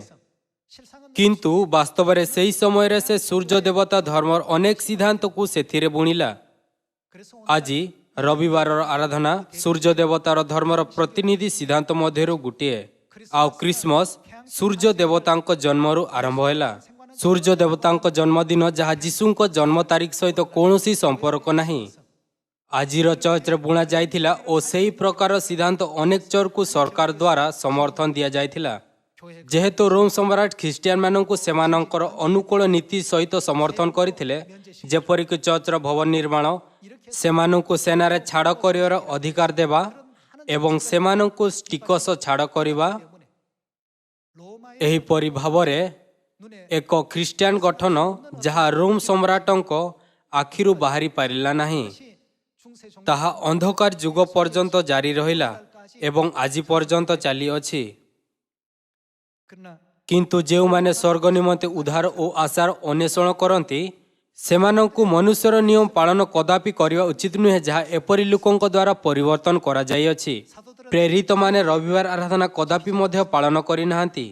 କିନ୍ତୁ ବାସ୍ତବରେ ସେହି ସମୟରେ ସେ ସୂର୍ଯ୍ୟ ଦେବତା ଧର୍ମର ଅନେକ ସିଦ୍ଧାନ୍ତକୁ ସେଥିରେ ବୁଣିଲା। ଆଜି ରବିବାରର ଆରାଧନା ସୂର୍ଯ୍ୟ ଦେବତାର ଧର୍ମର ପ୍ରତିନିଧି ସିଦ୍ଧାନ୍ତ ମଧ୍ୟରୁ ଗୋଟିଏ, ଆଉ ଖ୍ରୀଷ୍ଟମାସ ସୂର୍ଯ୍ୟ ଦେବତାଙ୍କ ଜନ୍ମରୁ ଆରମ୍ଭ ହେଲା। ସୂର୍ଯ୍ୟ ଦେବତାଙ୍କ ଜନ୍ମଦିନ ଯାହା ଯୀଶୁଙ୍କ ଜନ୍ମ ତାରିଖ ସହିତ କୌଣସି ସମ୍ପର୍କ ନାହିଁ। ଆଜିର ଚର୍ଚ୍ଚରେ ବୁଣା ଯାଇଥିଲା ଓ ସେହି ପ୍ରକାର ସିଦ୍ଧାନ୍ତ ଅନେକ ଚର୍ଚ୍ଚକୁ ସରକାର ଦ୍ୱାରା ସମର୍ଥନ ଦିଆଯାଇଥିଲା। ଯେହେତୁ ରୋମ ସମ୍ରାଟ ଖ୍ରୀଷ୍ଟିଆନମାନଙ୍କୁ ସେମାନଙ୍କର ଅନୁକୂଳ ନୀତି ସହିତ ସମର୍ଥନ କରିଥିଲେ, ଯେପରିକି ଚର୍ଚ୍ଚର ଭବନ ନିର୍ମାଣ, ସେମାନଙ୍କୁ ସେନାରେ ଛାଡ଼ କରିବାର ଅଧିକାର ଦେବା ଏବଂ ସେମାନଙ୍କୁ ଟିକସ ଛାଡ଼ କରିବା, ଏହିପରି ଭାବରେ ଏକ ଖ୍ରୀଷ୍ଟିଆନ ଗଠନ ଯାହା ରୋମ ସମ୍ରାଟଙ୍କ ଆଖିରୁ ବାହାରି ପାରିଲା ନାହିଁ, ତାହା ଅନ୍ଧକାର ଯୁଗ ପର୍ଯ୍ୟନ୍ତ ଜାରି ରହିଲା ଏବଂ ଆଜି ପର୍ଯ୍ୟନ୍ତ ଚାଲିଅଛି। କିନ୍ତୁ ଯେଉଁମାନେ ସ୍ୱର୍ଗ ନିମନ୍ତେ ଉଦ୍ଧାର ଓ ଆଶାର ଅନ୍ୱେଷଣ କରନ୍ତି, ସେମାନଙ୍କୁ ମନୁଷ୍ୟର ନିୟମ ପାଳନ କଦାପି କରିବା ଉଚିତ ନୁହେଁ, ଯାହା ଏପରି ଲୋକଙ୍କ ଦ୍ୱାରା ପରିବର୍ତ୍ତନ କରାଯାଇଅଛି। ପ୍ରେରିତମାନେ ରବିବାର ଆରାଧନା କଦାପି ମଧ୍ୟ ପାଳନ କରିନାହାନ୍ତି।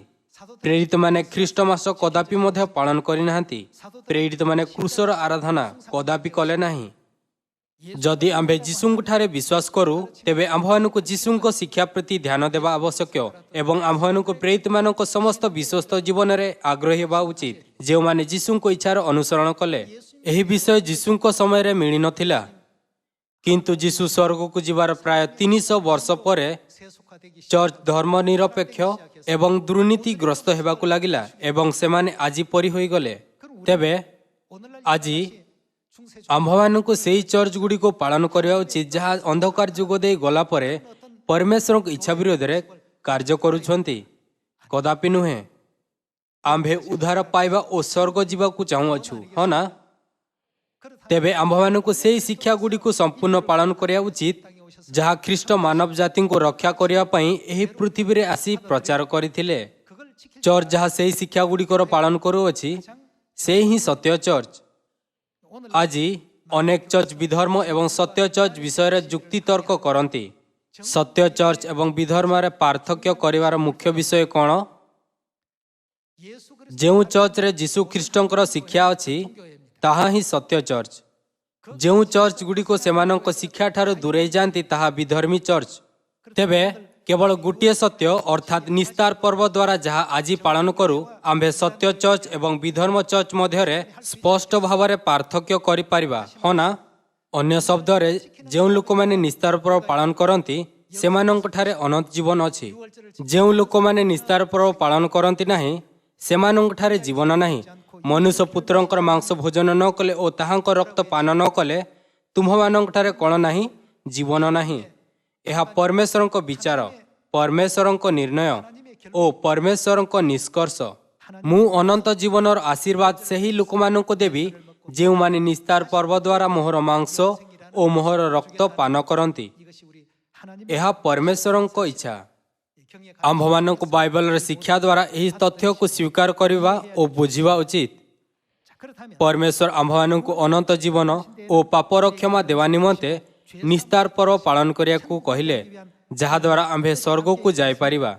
ପ୍ରେରିତମାନେ ଖ୍ରୀଷ୍ଟମାସ କଦାପି ମଧ୍ୟ ପାଳନ କରିନାହାନ୍ତି। ପ୍ରେରିତମାନେ କ୍ରୁଶର ଆରାଧନା କଦାପି କଲେ ନାହିଁ। ଯଦି ଆମ୍ଭେ ଯୀଶୁଙ୍କଠାରେ ବିଶ୍ୱାସ କରୁ, ତେବେ ଆମ୍ଭମାନଙ୍କୁ ଯୀଶୁଙ୍କ ଶିକ୍ଷା ପ୍ରତି ଧ୍ୟାନ ଦେବା ଆବଶ୍ୟକ ଏବଂ ଆମ୍ଭମାନଙ୍କୁ ପ୍ରେରିତମାନଙ୍କ ସମସ୍ତ ବିଶ୍ୱସ୍ତ ଜୀବନରେ ଆଗ୍ରହୀ ହେବା ଉଚିତ, ଯେଉଁମାନେ ଯୀଶୁଙ୍କ ଇଚ୍ଛାର ଅନୁସରଣ କଲେ। ଏହି ବିଷୟ ଯୀଶୁଙ୍କ ସମୟରେ ମିଳିନଥିଲା, କିନ୍ତୁ ଯୀଶୁ ସ୍ୱର୍ଗକୁ ଯିବାର ପ୍ରାୟ 300 ବର୍ଷ ପରେ ଚର୍ଚ୍ଚ ଧର୍ମନିରପେକ୍ଷ ଏବଂ ଦୁର୍ନୀତିଗ୍ରସ୍ତ ହେବାକୁ ଲାଗିଲା ଏବଂ ସେମାନେ ଆଜି ପରି ହୋଇଗଲେ। ତେବେ ଆଜି ଆମ୍ଭମାନଙ୍କୁ ସେହି ଚର୍ଚ୍ଚ ଗୁଡ଼ିକୁ ପାଳନ କରିବା ଉଚିତ, ଯାହା ଅନ୍ଧକାର ଯୁଗ ଦେଇ ଗଲା ପରେ ପରମେଶ୍ୱରଙ୍କ ଇଚ୍ଛା ବିରୋଧରେ କାର୍ଯ୍ୟ କରୁଛନ୍ତି। କଦାପି ନୁହେଁ। ଆମ୍ଭେ ଉଦ୍ଧାର ପାଇବା ଓ ସ୍ୱର୍ଗ ଯିବାକୁ ଚାହୁଁଅଛୁ, ହଁ ନା? ତେବେ ଆମ୍ଭମାନଙ୍କୁ ସେହି ଶିକ୍ଷା ଗୁଡ଼ିକୁ ସମ୍ପୂର୍ଣ୍ଣ ପାଳନ କରିବା ଉଚିତ, ଯାହା ଖ୍ରୀଷ୍ଟ ମାନବ ଜାତିଙ୍କୁ ରକ୍ଷା କରିବା ପାଇଁ ଏହି ପୃଥିବୀରେ ଆସି ପ୍ରଚାର କରିଥିଲେ। ଚର୍ଚ୍ଚ ଯାହା ସେହି ଶିକ୍ଷା ଗୁଡ଼ିକର ପାଳନ କରୁଅଛି, ସେ ହିଁ ସତ୍ୟ ଚର୍ଚ୍ଚ। ଆଜି ଅନେକ ଚର୍ଚ୍ଚ ବିଧର୍ମ ଏବଂ ସତ୍ୟ ଚର୍ଚ୍ଚ ବିଷୟରେ ଯୁକ୍ତିତର୍କ କରନ୍ତି। ସତ୍ୟ ଚର୍ଚ୍ଚ ଏବଂ ବିଧର୍ମରେ ପାର୍ଥକ୍ୟ କରିବାର ମୁଖ୍ୟ ବିଷୟ କ'ଣ? ଯେଉଁ ଚର୍ଚ୍ଚରେ ଯୀଶୁ ଖ୍ରୀଷ୍ଟଙ୍କର ଶିକ୍ଷା ଅଛି, ତାହା ହିଁ ସତ୍ୟ ଚର୍ଚ୍ଚ। ଯେଉଁ ଚର୍ଚ୍ଚ ଗୁଡ଼ିକୁ ସେମାନଙ୍କ ଶିକ୍ଷାଠାରୁ ଦୂରେଇ ଯାଆନ୍ତି, ତାହା ବିଧର୍ମୀ ଚର୍ଚ୍ଚ। ତେବେ କେବଳ ଗୋଟିଏ ସତ୍ୟ, ଅର୍ଥାତ୍ ନିସ୍ତାର ପର୍ବ ଦ୍ୱାରା ଯାହା ଆଜି ପାଳନ କରୁ, ଆମ୍ଭେ ସତ୍ୟ ଚର୍ଚ୍ଚ ଏବଂ ବିଧର୍ମ ଚର୍ଚ୍ଚ ମଧ୍ୟରେ ସ୍ପଷ୍ଟ ଭାବରେ ପାର୍ଥକ୍ୟ କରିପାରିବା, ହଁ ନା? ଅନ୍ୟ ଶବ୍ଦରେ, ଯେଉଁ ଲୋକମାନେ ନିସ୍ତାର ପର୍ବ ପାଳନ କରନ୍ତି, ସେମାନଙ୍କଠାରେ ଅନନ୍ତ ଜୀବନ ଅଛି। ଯେଉଁ ଲୋକମାନେ ନିସ୍ତାର ପର୍ବ ପାଳନ କରନ୍ତି ନାହିଁ, ସେମାନଙ୍କଠାରେ ଜୀବନ ନାହିଁ। मनुष्य पुत्रंकर मांस भोजन न कले ओ ताहांक रक्त पान न कले तुम्भमानଙ୍କଠାରେ कण ନାହିଁ जीवन ନାହିଁ। ଏହା परमेश्वरଙ୍କ विचार, परमेश्वरଙ୍କ निर्णय ଓ परमेश्वरଙ୍କ निष्कर्ष। ମୁଁ ଅନନ୍ତ ଜୀବନର ଆଶୀର୍ବାଦ ସେହି ଲୋକମାନଙ୍କୁ ଦେବି ଯେଉଁମାନେ ନିସ୍ତାର ପର୍ବ ଦ୍ୱାରା ମୋହର ମାଂସ ଓ ମୋହର ରକ୍ତ ପାନ କରନ୍ତି। ଏହା ପରମେଶ୍ୱରଙ୍କ ଇଚ୍ଛା। ଆମ୍ଭମାନଙ୍କୁ ବାଇବଲର ଶିକ୍ଷା ଦ୍ୱାରା ଏହି ତଥ୍ୟକୁ ସ୍ୱୀକାର କରିବା ଓ ବୁଝିବା ଉଚିତ। ପରମେଶ୍ୱର ଆମ୍ଭମାନଙ୍କୁ ଅନନ୍ତ ଜୀବନ ଓ ପାପର କ୍ଷମା ଦେବା ନିମନ୍ତେ ନିସ୍ତାର ପର୍ବ ପାଳନ କରିବାକୁ କହିଲେ, ଯାହାଦ୍ୱାରା ଆମ୍ଭେ ସ୍ୱର୍ଗକୁ ଯାଇପାରିବା।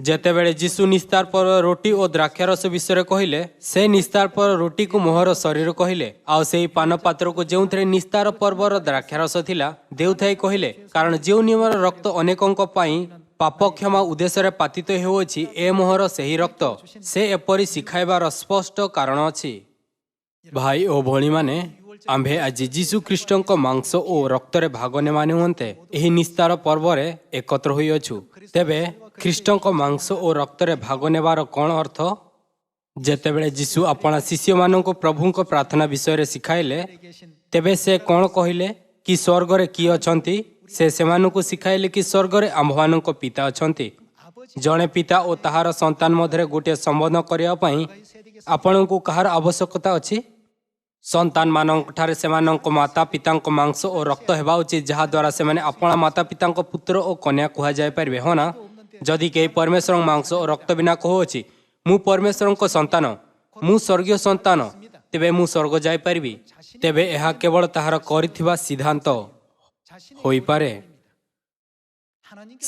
ଯେତେବେଳେ ଯୀଶୁ ନିସ୍ତାର ପର୍ବ ରୁଟି ଓ ଦ୍ରାକ୍ଷାରସ ବିଷୟରେ କହିଲେ, ସେ ନିସ୍ତାର ପର୍ବ ରୁଟିକୁ ମୋହର ଶରୀର କହିଲେ, ଆଉ ସେହି ପାନପାତ୍ରକୁ ଯେଉଁଥିରେ ନିସ୍ତାର ପର୍ବର ଦ୍ରାକ୍ଷାରସ ଥିଲା ଦେଉଥାଇ କହିଲେ, କାରଣ ଯେଉଁ ନିୟମର ରକ୍ତ ଅନେକଙ୍କ ପାଇଁ ପାପ କ୍ଷମା ଉଦ୍ଦେଶ୍ୟରେ ପାତିତ ହେଉଅଛି, ଏ ମୋହର ସେହି ରକ୍ତ। ସେ ଏପରି ଶିଖାଇବାର ସ୍ପଷ୍ଟ କାରଣ ଅଛି। ଭାଇ ଓ ଭଉଣୀମାନେ, ଆମ୍ଭେ ଆଜି ଯୀଶୁ ଖ୍ରୀଷ୍ଟଙ୍କ ମାଂସ ଓ ରକ୍ତରେ ଭାଗ ନେବା ନିମନ୍ତେ ଏହି ନିସ୍ତାର ପର୍ବରେ ଏକତ୍ର ହୋଇଅଛୁ। ତେବେ ଖ୍ରୀଷ୍ଟଙ୍କ ମାଂସ ଓ ରକ୍ତରେ ଭାଗ ନେବାର କ'ଣ ଅର୍ଥ? ଯେତେବେଳେ ଯୀଶୁ ଆପଣା ଶିଷ୍ୟମାନଙ୍କୁ ପ୍ରଭୁଙ୍କ ପ୍ରାର୍ଥନା ବିଷୟରେ ଶିଖାଇଲେ, ତେବେ ସେ କ'ଣ କହିଲେ? କି ସ୍ୱର୍ଗରେ କିଏ ଅଛନ୍ତି? ସେ ସେମାନଙ୍କୁ ଶିଖାଇଲେ କି ସ୍ୱର୍ଗରେ ଆମ୍ଭମାନଙ୍କ ପିତା ଅଛନ୍ତି। ଜଣେ ପିତା ଓ ତାହାର ସନ୍ତାନ ମଧ୍ୟରେ ଗୋଟିଏ ସମ୍ବନ୍ଧ କରିବା ପାଇଁ ଆପଣଙ୍କୁ କାହାର ଆବଶ୍ୟକତା ଅଛି? ସନ୍ତାନମାନଙ୍କଠାରେ ସେମାନଙ୍କ ମାତା ପିତାଙ୍କ ମାଂସ ଓ ରକ୍ତ ହେବା ଉଚିତ, ଯାହାଦ୍ୱାରା ସେମାନେ ଆପଣା ମାତା ପିତାଙ୍କ ପୁତ୍ର ଓ କନ୍ୟା କୁହାଯାଇପାରିବେ, ହଁ ନା? ଯଦି କେହି ପରମେଶ୍ୱରଙ୍କ ମାଂସ ଓ ରକ୍ତ ବିନା କହୁଅଛି, ମୁଁ ପରମେଶ୍ୱରଙ୍କ ସନ୍ତାନ, ମୁଁ ସ୍ୱର୍ଗୀୟ ସନ୍ତାନ, ତେବେ ମୁଁ ସ୍ୱର୍ଗ ଯାଇପାରିବି, ତେବେ ଏହା କେବଳ ତାହାର କରିଥିବା ସିଦ୍ଧାନ୍ତ ହୋଇପାରେ।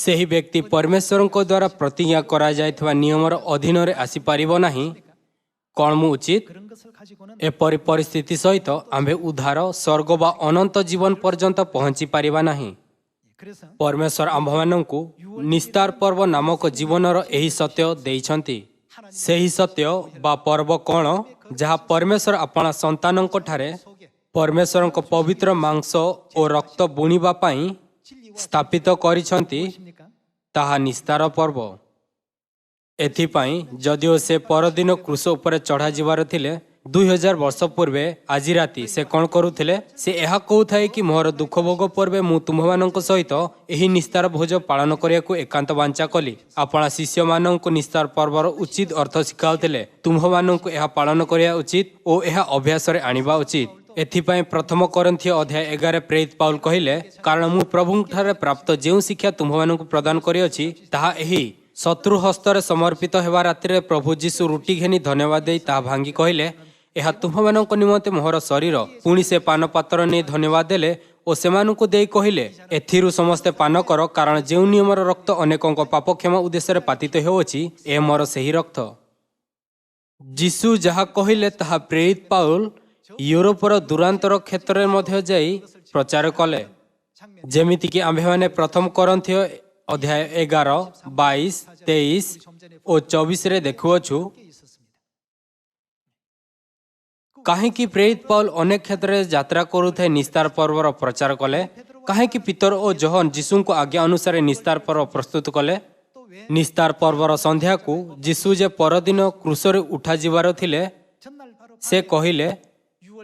ସେହି ବ୍ୟକ୍ତି ପରମେଶ୍ୱରଙ୍କ ଦ୍ୱାରା ପ୍ରତିଜ୍ଞା କରାଯାଇଥିବା ନିୟମର ଅଧୀନରେ ଆସିପାରିବ ନାହିଁ। କ'ଣ ମୁଁ ଉଚିତ? ଏପରି ପରିସ୍ଥିତି ସହିତ ଆମ୍ଭେ ଉଦ୍ଧାର, ସ୍ୱର୍ଗ ବା ଅନନ୍ତ ଜୀବନ ପର୍ଯ୍ୟନ୍ତ ପହଞ୍ଚି ପାରିବା ନାହିଁ। ପରମେଶ୍ୱର ଆମ୍ଭମାନଙ୍କୁ ନିସ୍ତାର ପର୍ବ ନାମକ ଜୀବନର ଏହି ସତ୍ୟ ଦେଇଛନ୍ତି। ସେହି ସତ୍ୟ ବା ପର୍ବ କ'ଣ? ଯାହା ପରମେଶ୍ୱର ଆପଣା ସନ୍ତାନଙ୍କଠାରେ ପରମେଶ୍ୱରଙ୍କ ପବିତ୍ର ମାଂସ ଓ ରକ୍ତ ବୁଣିବା ପାଇଁ ସ୍ଥାପିତ କରିଛନ୍ତି, ତାହା ନିସ୍ତାର ପର୍ବ। ଏଥିପାଇଁ ଯଦିଓ ସେ ପରଦିନ କ୍ରୁଶ ଉପରେ ଚଢ଼ାଯିବାର ଥିଲେ, 2000 ବର୍ଷ ପୂର୍ବେ ଆଜି ରାତି ସେ କ'ଣ କରୁଥିଲେ? ସେ ଏହା କହୁଥାଏ କି ମୋହର ଦୁଃଖ ଭୋଗ ପୂର୍ବେ ମୁଁ ତୁମ୍ଭମାନଙ୍କ ସହିତ ଏହି ନିସ୍ତାର ଭୋଜ ପାଳନ କରିବାକୁ ଏକାନ୍ତ ବାଞ୍ଛା କଲି। ଆପଣା ଶିଷ୍ୟମାନଙ୍କୁ ନିସ୍ତାର ପର୍ବର ଉଚିତ ଅର୍ଥ ଶିଖାଉଥିଲେ। ତୁମ୍ଭମାନଙ୍କୁ ଏହା ପାଳନ କରିବା ଉଚିତ ଓ ଏହା ଅଭ୍ୟାସରେ ଆଣିବା ଉଚିତ। ଏଥିପାଇଁ ପ୍ରଥମ କରିନ୍ଥିୟ ଅଧ୍ୟାୟ 11 ପ୍ରେରିତ ପାଉଲ କହିଲେ, କାରଣ ମୁଁ ପ୍ରଭୁଙ୍କଠାରେ ପ୍ରାପ୍ତ ଯେଉଁ ଶିକ୍ଷା ତୁମ୍ଭମାନଙ୍କୁ ପ୍ରଦାନ କରିଅଛି, ତାହା ଏହି, ଶତ୍ରୁ ହସ୍ତରେ ସମର୍ପିତ ହେବା ରାତିରେ ପ୍ରଭୁ ଯୀଶୁ ରୁଟି ଘେନି ଧନ୍ୟବାଦ ଦେଇ ତାହା ଭାଙ୍ଗି କହିଲେ, ଏହା ତୁମ୍ଭମାନଙ୍କ ନିମନ୍ତେ ମୋହର ଶରୀର। ପୁଣି ସେ ପାନପାତ୍ର ନେଇ ଧନ୍ୟବାଦ ଦେଲେ ଓ ସେମାନଙ୍କୁ ଦେଇ କହିଲେ, ଏଥିରୁ ସମସ୍ତେ ପାନ କର, କାରଣ ଯେଉଁ ନିୟମର ରକ୍ତ ଅନେକଙ୍କ ପାପ କ୍ଷମା ଉଦ୍ଦେଶ୍ୟରେ ପାତିତ ହେଉଅଛି, ଏ ମୋର ସେହି ରକ୍ତ। ଯୀଶୁ ଯାହା କହିଲେ ତାହା ପ୍ରେରିତ ପାଉଲ ୟୁରୋପର ଦୂରାନ୍ତର କ୍ଷେତ୍ରରେ ମଧ୍ୟ ଯାଇ ପ୍ରଚାର କଲେ। ଯେମିତିକି ଆମ୍ଭେମାନେ ପ୍ରଥମ କରିନ୍ଥିୟ ଅଧ୍ୟାୟ 11, 22, 23 ଓ 24ରେ ଦେଖୁଅଛୁ। କାହିଁକି ପ୍ରେରିତ ପାଉଲ ଅନେକ କ୍ଷେତ୍ରରେ ଯାତ୍ରା କରୁଥାଏ ନିସ୍ତାର ପର୍ବର ପ୍ରଚାର କଲେ? କାହିଁକି ପିତର ଓ ଜୋହନ ଯୀଶୁଙ୍କ ଆଜ୍ଞା ଅନୁସାରେ ନିସ୍ତାର ପର୍ବ ପ୍ରସ୍ତୁତ କଲେ? ନିସ୍ତାର ପର୍ବର ସନ୍ଧ୍ୟାକୁ ଯୀଶୁ ଯେ ପରଦିନ କ୍ରୁଶରେ ଉଠାଯିବାର ଥିଲେ, ସେ କହିଲେ,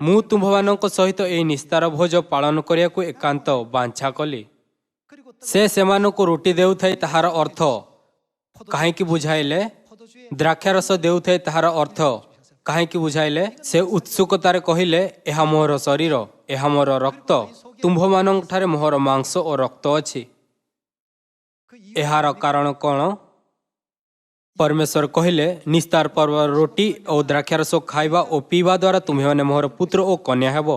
ମୁଁ ତୁମ୍ଭମାନଙ୍କ ସହିତ ଏହି ନିସ୍ତାର ଭୋଜ ପାଳନ କରିବାକୁ ଏକାନ୍ତ ବାଞ୍ଛା କଲି। ସେ ସେମାନଙ୍କୁ ରୁଟି ଦେଉଥାଏ, ତାହାର ଅର୍ଥ କାହିଁକି ବୁଝାଇଲେ? ଦ୍ରାକ୍ଷାରସ ଦେଉଥାଏ, ତାହାର ଅର୍ଥ କାହିଁକି ବୁଝାଇଲେ? ସେ ଉତ୍ସୁକତାରେ କହିଲେ, ଏହା ମୋହର ଶରୀର, ଏହା ମୋର ରକ୍ତ। ତୁମ୍ଭମାନଙ୍କଠାରେ ମୋହର ମାଂସ ଓ ରକ୍ତ ଅଛି। ଏହାର କାରଣ କ'ଣ? ପରମେଶ୍ୱର କହିଲେ, ନିସ୍ତାର ପର୍ବ ରୁଟି ଓ ଦ୍ରାକ୍ଷାରସ ଖାଇବା ଓ ପିଇବା ଦ୍ୱାରା ତୁମ୍ଭେମାନେ ମୋହର ପୁତ୍ର ଓ କନ୍ୟା ହେବ।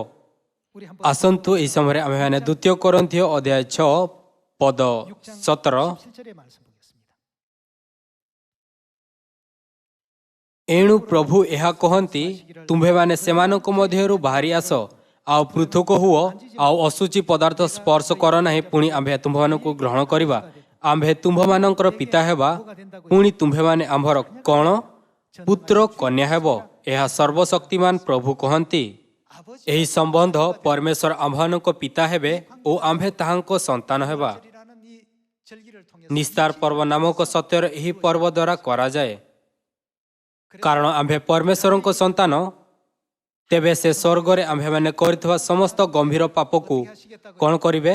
ଆସନ୍ତୁ ଏହି ସମୟରେ ଆମେମାନେ ଦ୍ୱିତୀୟ କରିନ୍ଥିୟ ଅଧ୍ୟାୟ 6 ପଦ 17। ଏଣୁ ପ୍ରଭୁ ଏହା କହନ୍ତି, ତୁମ୍ଭେମାନେ ସେମାନଙ୍କ ମଧ୍ୟରୁ ବାହାରି ଆସ, ଆଉ ପୃଥକ ହୁଅ, ଆଉ ଅଶୁଚି ପଦାର୍ଥ ସ୍ପର୍ଶ କର ନାହିଁ, ପୁଣି ଆମ୍ଭେ ତୁମ୍ଭମାନଙ୍କୁ ଗ୍ରହଣ କରିବା। ଆମ୍ଭେ ତୁମ୍ଭମାନଙ୍କର ପିତା ହେବା, ପୁଣି ତୁମ୍ଭେମାନେ ଆମ୍ଭର କ'ଣ? ପୁତ୍ର କନ୍ୟା ହେବ। ଏହା ସର୍ବଶକ୍ତିମାନ ପ୍ରଭୁ କହନ୍ତି। ଏହି ସମ୍ବନ୍ଧ ପରମେଶ୍ୱର ଆମ୍ଭମାନଙ୍କ ପିତା ହେବେ ଓ ଆମ୍ଭେ ତାହାଙ୍କ ସନ୍ତାନ ହେବା। ନିସ୍ତାର ପର୍ବ ନାମକ ସତ୍ୟର ଏହି ପର୍ବ ଦ୍ୱାରା କରାଯାଏ। कारण आम्भे परमेश्वर को संतान तेबे से स्वर्ग रे आम्भे माने करिथवा समस्त गंभीर पाप को कौन करिवे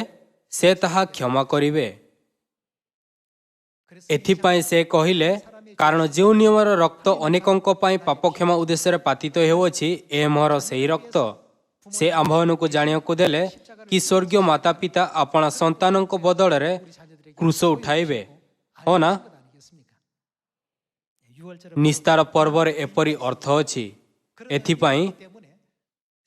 से ताहा क्षमा करिवे। एथिपाई से कहिले कारण जो नियमर रक्त अनेकों पाई पाप क्षमा उद्देश्य पातित हेउछि ए मोर सेही रक्त से आम्भମାନଙ୍କୁ ଜାଣିବାକୁ ଦେଲେ कि स्वर्गीय माता पिता अपना संतानों बदल रे क्रूस उठाइबे हो ना। निस्तार पर्व रे एपरी अर्थ अछि। एथिपाई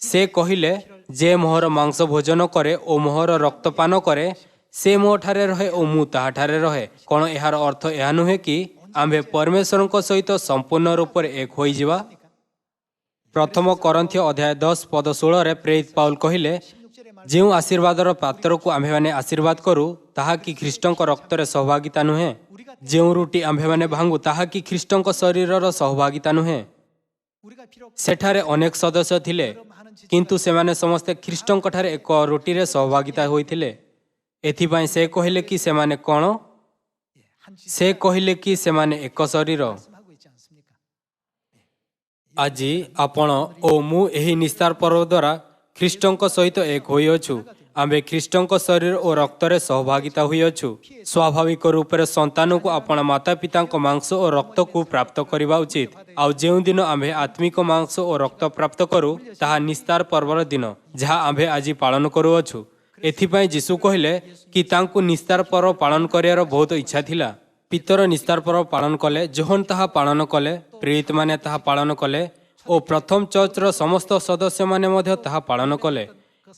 से कहिले जे मोहर मांस भोजन करे ओ मोहर रक्तपान करे से मो ठारे रहे ओ मु ताहा ठारे रहे। कौन यार अर्थ यह नुहे कि आम्भे परमेश्वर सहित संपूर्ण रूप से एक होई जिवा। प्रथम करंथियो अध्याय 10 पद 16 रे प्रेरित पाउल कहिले जो आशीर्वादर पात्र को आम्भे माने आशीर्वाद करू ताहा कि ख्रीष्टଙ୍କ रक्तरे सहभागिता नुहे। जो रुटी आम्भे माने भांगू ताहा कि ख्रीष्टଙ୍କ शरीरर सहभागिता नुहे। सेठारे अनेक सदस्य थिले किंतु सेमाने समस्ते ख्रीष्टଙ୍କ ठारे एक रोटी रे सहभागिता होइथिले। एथिपाई से कहिले कि सेमाने कोन से कहिले कि सेमाने एक शरीर। आजी आपण ओ मु एही निस्तार पर्व द्वारा ख्रीष्टଙ୍କ सहित एक होइअछु। आम्भे ख्रीष्टଙ୍କ शरीर और रक्तरे सहभागिता होइअछु। स्वाभाविक रूप से संतान को अपना माता पिता मांस और रक्त को प्राप्त करवा उचित। आउ जो दिन आम्भे आत्मिक मांस और रक्त प्राप्त करू ताहा निस्तार पर्वर दिन जहाँ आम्भे आज पालन करूअछु। एथिपाई यीशु कहिले कि तांकु निस्तार पर्व पालन करियार बहुत इच्छा थिला। पितर निस्तार पर्व पालन कले, जोहन ताहा पालन कले, प्रेरित माने ताहा पालन कले और प्रथम चर्चर समस्त सदस्य माने मध्य ताहा पालन कले।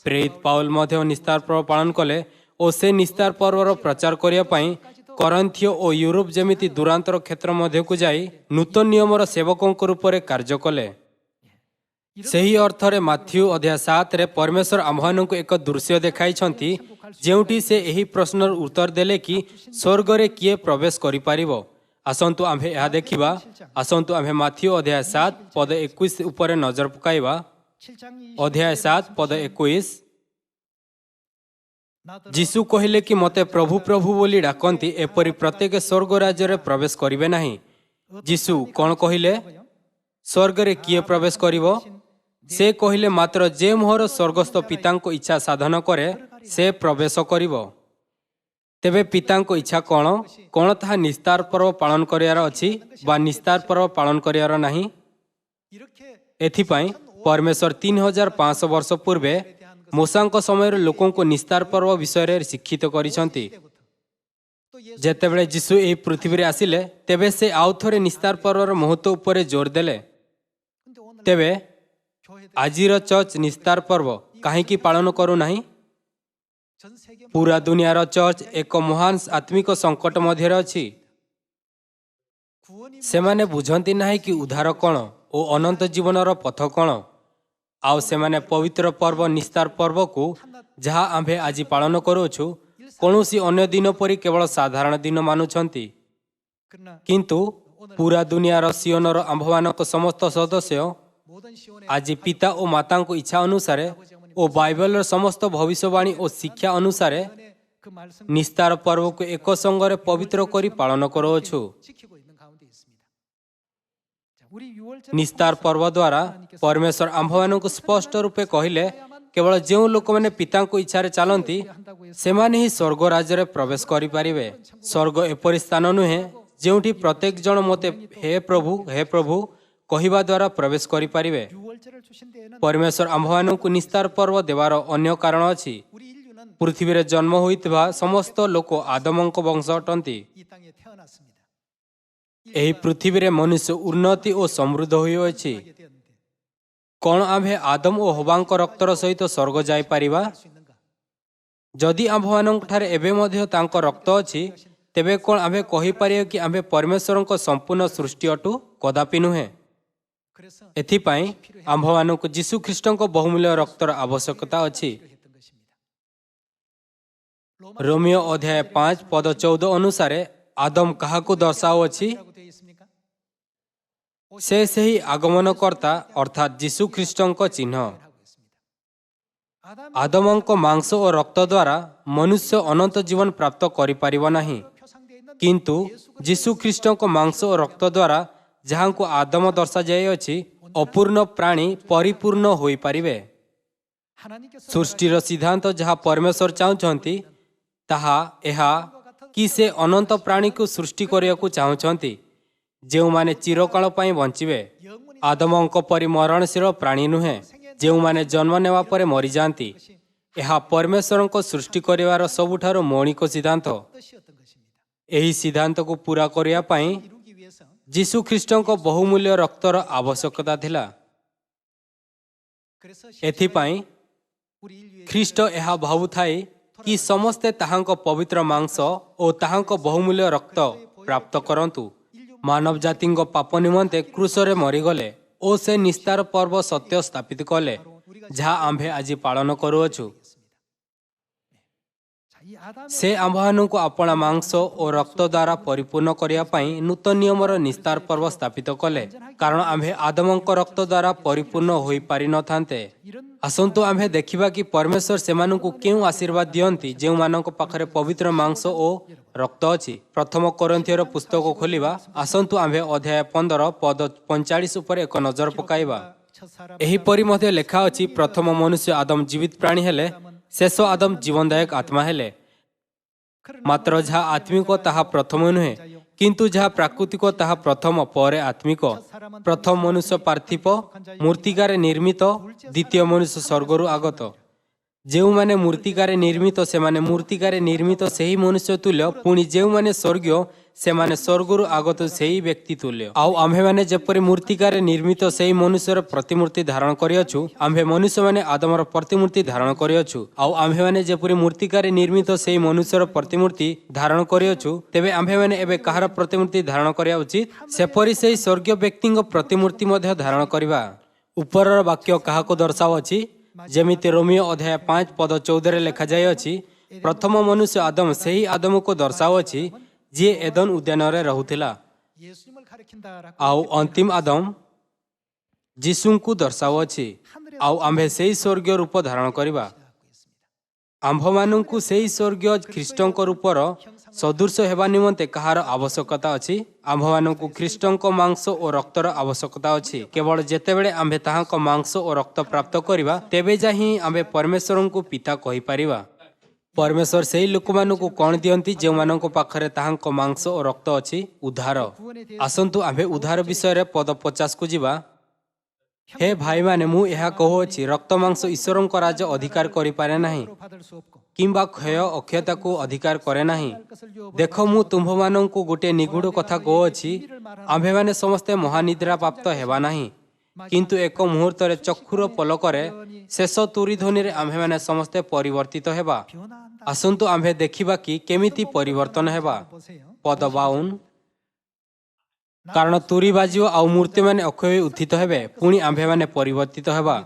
प्रेरित पाउल मध्य निस्तार पर्व पालन कले और से निस्तार पर्वर प्रचार करिया पई करंथियो और यूरोप जेमिति दूरांतर क्षेत्र मध्य को जाई नूतन नियमर सेवकों रूप में कार्य कले। सही अर्थरे माथ्यू अध्याय 7 रे परमेश्वर आम्भମାନଙ୍କୁ एक दृश्य देखाइछंती जेउठी से एही प्रश्नर उत्तर देले कि स्वर्ग रे किए प्रवेश करि पारिबो। आसंतु आम्भे यह देखिबा। आसंतु आम्भे माथ्यू अध्याय 7 पद 21 ऊपर नजर पकाइबा। अध्याय 7 पद 21 यीशु कहिले कि मते प्रभु प्रभु बोली डाकंती एपरि प्रत्येक स्वर्ग राज्य रे प्रवेश करिवे नाही। यीशु कोन कहिले स्वर्ग रे किए प्रवेश करिवो? से कहिले मात्र जे मोहर स्वर्गस्थ पितांको इच्छा साधन करे से प्रवेश करिवो। तेबे पितांको इच्छा कोन कोन ताहा निस्तार पर्व पालन करियार अछि बा निस्तार पर्व पालन करियार नाही। एथिपाई परमेश्वर 3500 वर्ष पूर्वे मूसांको समय लोकों को निस्तार पर्व विषय रे शिक्षित करिसंती। जेतेबेले यीशु ए पृथ्वी रे आसिले तेबे से आउ थरे निस्तार पर्वर महत्व उपरे जोर देले। तेबे आजिर चर्च निस्तार पर्व काहेकि पालन करू नाही? पूरा दुनियार चर्च एक महान आत्मिक संकट मध्य अछि। सेमाने बुझंती नाही कि उद्धार कोन ओ अनंत जीवनर पथ कोन। आउ सेमाने पवित्र पर्व निस्तार पर्व को जहाँ आम्भे आज पालन करूछु कौनसी अन्य दिन परि केवल साधारण दिन मानुछंती। किंतु पूरा दुनियार सियोनर आम्भमानक समस्त सदस्य आज पिता और माता को इच्छा अनुसार और बाइबल समस्त भविष्यवाणी और शिक्षा अनुसार निस्तार पर्व को एक संगरे पवित्र करी पालन करूछु। निस्तार पर्व द्वारा परमेश्वर आम्भमानक स्पष्ट रूपे कहिले केवल जो लोक मैंने पिता को इच्छा चलती से ही स्वर्ग राज्य प्रवेश करें। स्वर्ग एपरी स्थान नुहे जोठी प्रत्येक जन मते हे प्रभु कहवा द्वारा प्रवेश करें। परमेश्वर आम्भमानक निस्तार पर्व देवार अन्य कारण अछि। पृथ्वी रे जन्म होइतबा समस्त लोक आदमंक वंश अटंती। एही पृथ्वी रे मनुष्य उन्नति और समृद्ध होइअछि। कौन आम्भे आदम और हवांक रक्तर सहित स्वर्ग जाई पारिबा? जदि आम्भमानक ठारे एबे मध्य तांक रक्त अछि तेबे कौन आम्भे कहि पारियो कि आम्भे परमेश्वरक संपूर्ण सृष्टि अटु? कदापि नुहे। एथिपाई आम्भमानक यीशु ख्रीष्टक बहुमूल्य रक्तर आवश्यकता अछि। रोमियो अध्याय 5 पद 14 अनुसार आदम काहाकु दर्शाओ अछि? से सही आगमनकर्ता अर्थात यीशु ख्रीष्टक चिन्ह। आदमंक मांस और रक्त द्वारा मनुष्य अनंत जीवन प्राप्त करि पारिबो नाही, किंतु यीशु ख्रीष्टक मांस और रक्त द्वारा जहाँ को आदम दर्शा जाइए अपूर्ण प्राणी परिपूर्ण होई पारिबे। सृष्टिर सिद्धांत जहाँ परमेश्वर चाहुछंती ताहा एहा कि से अनंत प्राणी को सृष्टि करियाकु चाहुछंती जो माने चिरकाल पई बंचिबे। आदमंक परि मरणशील प्राणी नुहे जो माने जन्म नेवा परे मरि जांती। एहा परमेश्वरंक सृष्टि करिवार सबुठारो मौलिक सिद्धांत। एही सिद्धांत को पूरा करिया पई जीशु ख्रीष्टंक बहुमूल्य रक्तर आवश्यकता थिला। एथिपाई ख्रीष्ट एहा भावुथाई कि समस्ते ताहांक पवित्र मांस और ताहांक बहुमूल्य रक्त प्राप्त करंतु। मानव जातिंक पाप निमंते क्रूसरे मरीगले और से निस्तार पर्व सत्य स्थापित कले जहाँ आम्भे आज पालन करुअछु। से आम्भମାନଙ୍କୁ अपना मांस और रक्त द्वारा परिपूर्ण करिया पई नूतन नियमर निस्तार पर्व स्थापित कले कारण आम्भे आदमंक रक्त द्वारा परिपूर्ण होई पारि न थान्ते। आसंतु आम्भे देखिबा कि परमेश्वर सेमानंकु केउ आशीर्वाद दियंती जेउ मानक पाखरे पवित्र मांस और रक्त अछि। प्रथम कोरिन्थियर पुस्तक खोलिबा। आसंतु आम्भे अध्याय 15 पद 45 उपर एक नजर पकाइबा। एही परि मध्ये लेखा अछि प्रथम मनुष्य आदम जीवित प्राणी हेले शेष आदम जीवनदायक आत्मा हेले। मात्र जहाँ आत्मिक ताहा प्रथम नुहे किंतु जहाँ प्राकृतिक ताहा प्रथम परे आत्मिक। प्रथम मनुष्य पार्थिव मूर्तिकारे निर्मित द्वितीय मनुष्य स्वर्गरु आगत। जेउ माने मूर्तिकारे निर्मित से माने मूर्तिकारे निर्मित सेही मनुष्य तुल्य पुणी जेउ माने स्वर्गीय से माने स्वर्गरु आगत सेही व्यक्ति तुल्य। आउ आम्भे माने जेपरि मूर्तिकारे निर्मित सेही मनुष्यर प्रतिमूर्ति धारण करियछु आम्भे मनुष्य माने आदमर प्रतिमूर्ति धारण करियछु। आउ आम्भे माने जेपरि मूर्तिकारे निर्मित सेही मनुष्यर प्रतिमूर्ति धारण करियछु तेबे आम्भे माने एबे कहार प्रतिमूर्ति धारण करिया उचित सेपरि सेही स्वर्गीय व्यक्तिंक प्रतिमूर्ति मध्ये धारण करिबा। उपरर वाक्य काहाको दर्शाउछि जेमिति रोमियो अध्याय 5 पद 14 लेखा जाय अछि प्रथम मनुष्य आदम सेही आदम को दर्शाउछि जे एदन उद्यान रे रहुथिला। आउ अंतिम आदम जीसु को दर्शाउछि। आउ आम्भे सेही स्वर्गीय रूप धारण करिबा। आम्भ मानंकु सेही स्वर्गीय ख्रीष्टंक रूपर सदृश हेबा निमंते कहार आवश्यकता अछि। आम्भ मानंकु ख्रीष्टंक मांस और रक्तर आवश्यकता अछि। केवल जेतेबेले आम्भे ताहांक मांस और रक्त प्राप्त करिबा तेबे जाहि आम्भे परमेश्वरंकु पिता कहि पारिबा। परमेश्वर सेही लोकमानंकु कोन दियंती जे मानंक पाखरे ताहांक मांस और रक्त अछि उद्धार। आसंतु आम्भे उद्धार विषय रे पद 50 को जिबा। हे भाई माने मु एहा कहूछि रक्त मांस ईश्वरंक राज्य अधिकार करि पारे नाही किंबा क्षय अक्षयता को अधिकार करे नाही। देखो मु तुम्भ मानंकु गोटे निगूढ़ कथा कहूछि आम्भे माने समस्ते महानिद्रा प्राप्त हेबा नाही किंतु एक मुहूर्त रे चक्षुर पलकरे शेष तुरी ध्वनि रे आम्भे माने समस्ते परिवर्तित हेबा। आसंतु आम्भे देखिबा कि केमिति परिवर्तन हेबा। पद 52 कारण तुरी बाजियो आउ मूर्ति माने अक्षय उत्थित हेबे पुणी आम्भे माने परिवर्तित हेबा।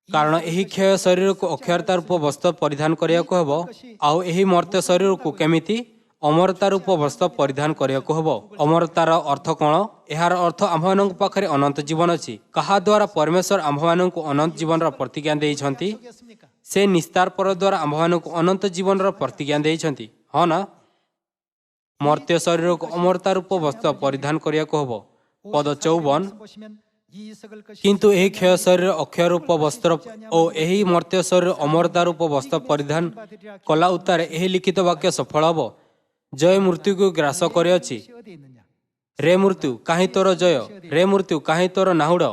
कारण एही क्षय शरीर को अक्षयता रूप वस्त्र परिधान करियाको हेबो आउ एही मर्त्य शरीर को केमिति अमरता रूप वस्त्र परिधान करियाको हेबो। अमरतार अर्थ कोन? एहार अर्थ आम्भमानंक पाखरे अनंत जीवन अछि। कहा द्वारा परमेश्वर आम्भमानंकु अनंत जीवनर प्रतिज्ञा देइछंती? से निस्तार पर द्वारा आम्भमानंकु अनंत जीवनर प्रतिज्ञा देइछंती। हाँ ना? मर्त्य शरीर को अमरता रूप वस्त्र परिधान करियाको हेबो। पद 54 किंतु एही क्षय शरीर अक्षय रूप वस्त्र और एही मर्त्य शरीर अमरता रूप वस्त्र परिधान कला उतारे एही लिखित वाक्य सफल हबो। जय मृत्यु को ग्रास करियछि। रे मृत्यु काहे तोर जय? रे मृत्यु काहे तोर नाहुड़?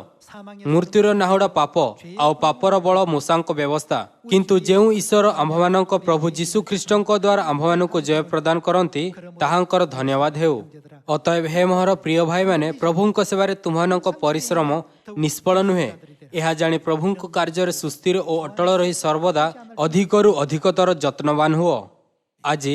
मृत्युर नाहुड़ा पाप आउ पापर बल मूषांक व्यवस्था। किंतु जेउ ईश्वर आम्भमानंक प्रभु जीशु ख्रीष्टंक द्वारा आम्भमानंक जय प्रदान करंती ताहांकर धन्यवाद हेउ। अतएव हे मोहर प्रिय भाई माने प्रभुंक सेवारे तुम्हानंक परिश्रम निष्फल नुहे यह जानी प्रभुंक कार्य सुस्थिर और अटल रही सर्वदा अधिकरु अधिकतर जत्नवान हुओ। आज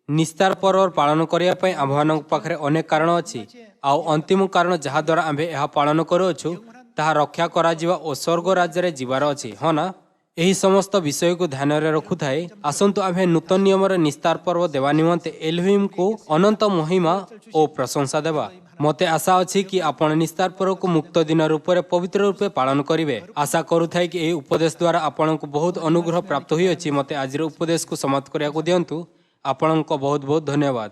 निस्तार पर्व पालन करिया पई आम्भमानंक पाखरे अनेक कारण अछि आउ अंतिम कारण जहा द्वारा आम्भे एहा पालन करूछु ताहा रक्षा करा जिवा ओ स्वर्ग राज्य रे जीवार अछि। हाँ ना? एही समस्त विषय को ध्यान रे रखुथाई आसंतु आम्भे नूतन नियमर निस्तार पर्व देवा निमंते एलोहिम को अनंत महिमा और प्रशंसा देवा। मते आशा अछि कि आपण निस्तार पर्व को मुक्त दिन रूप रे पवित्र रूपे पालन करिवे। आशा करूथाई कि एही उपदेश द्वारा आपनको बहुत अनुग्रह प्राप्त होई अछि। मते आजिर उपदेश को समाप्त करिया को दियंतु। आपनको बहुत बहुत धन्यवाद।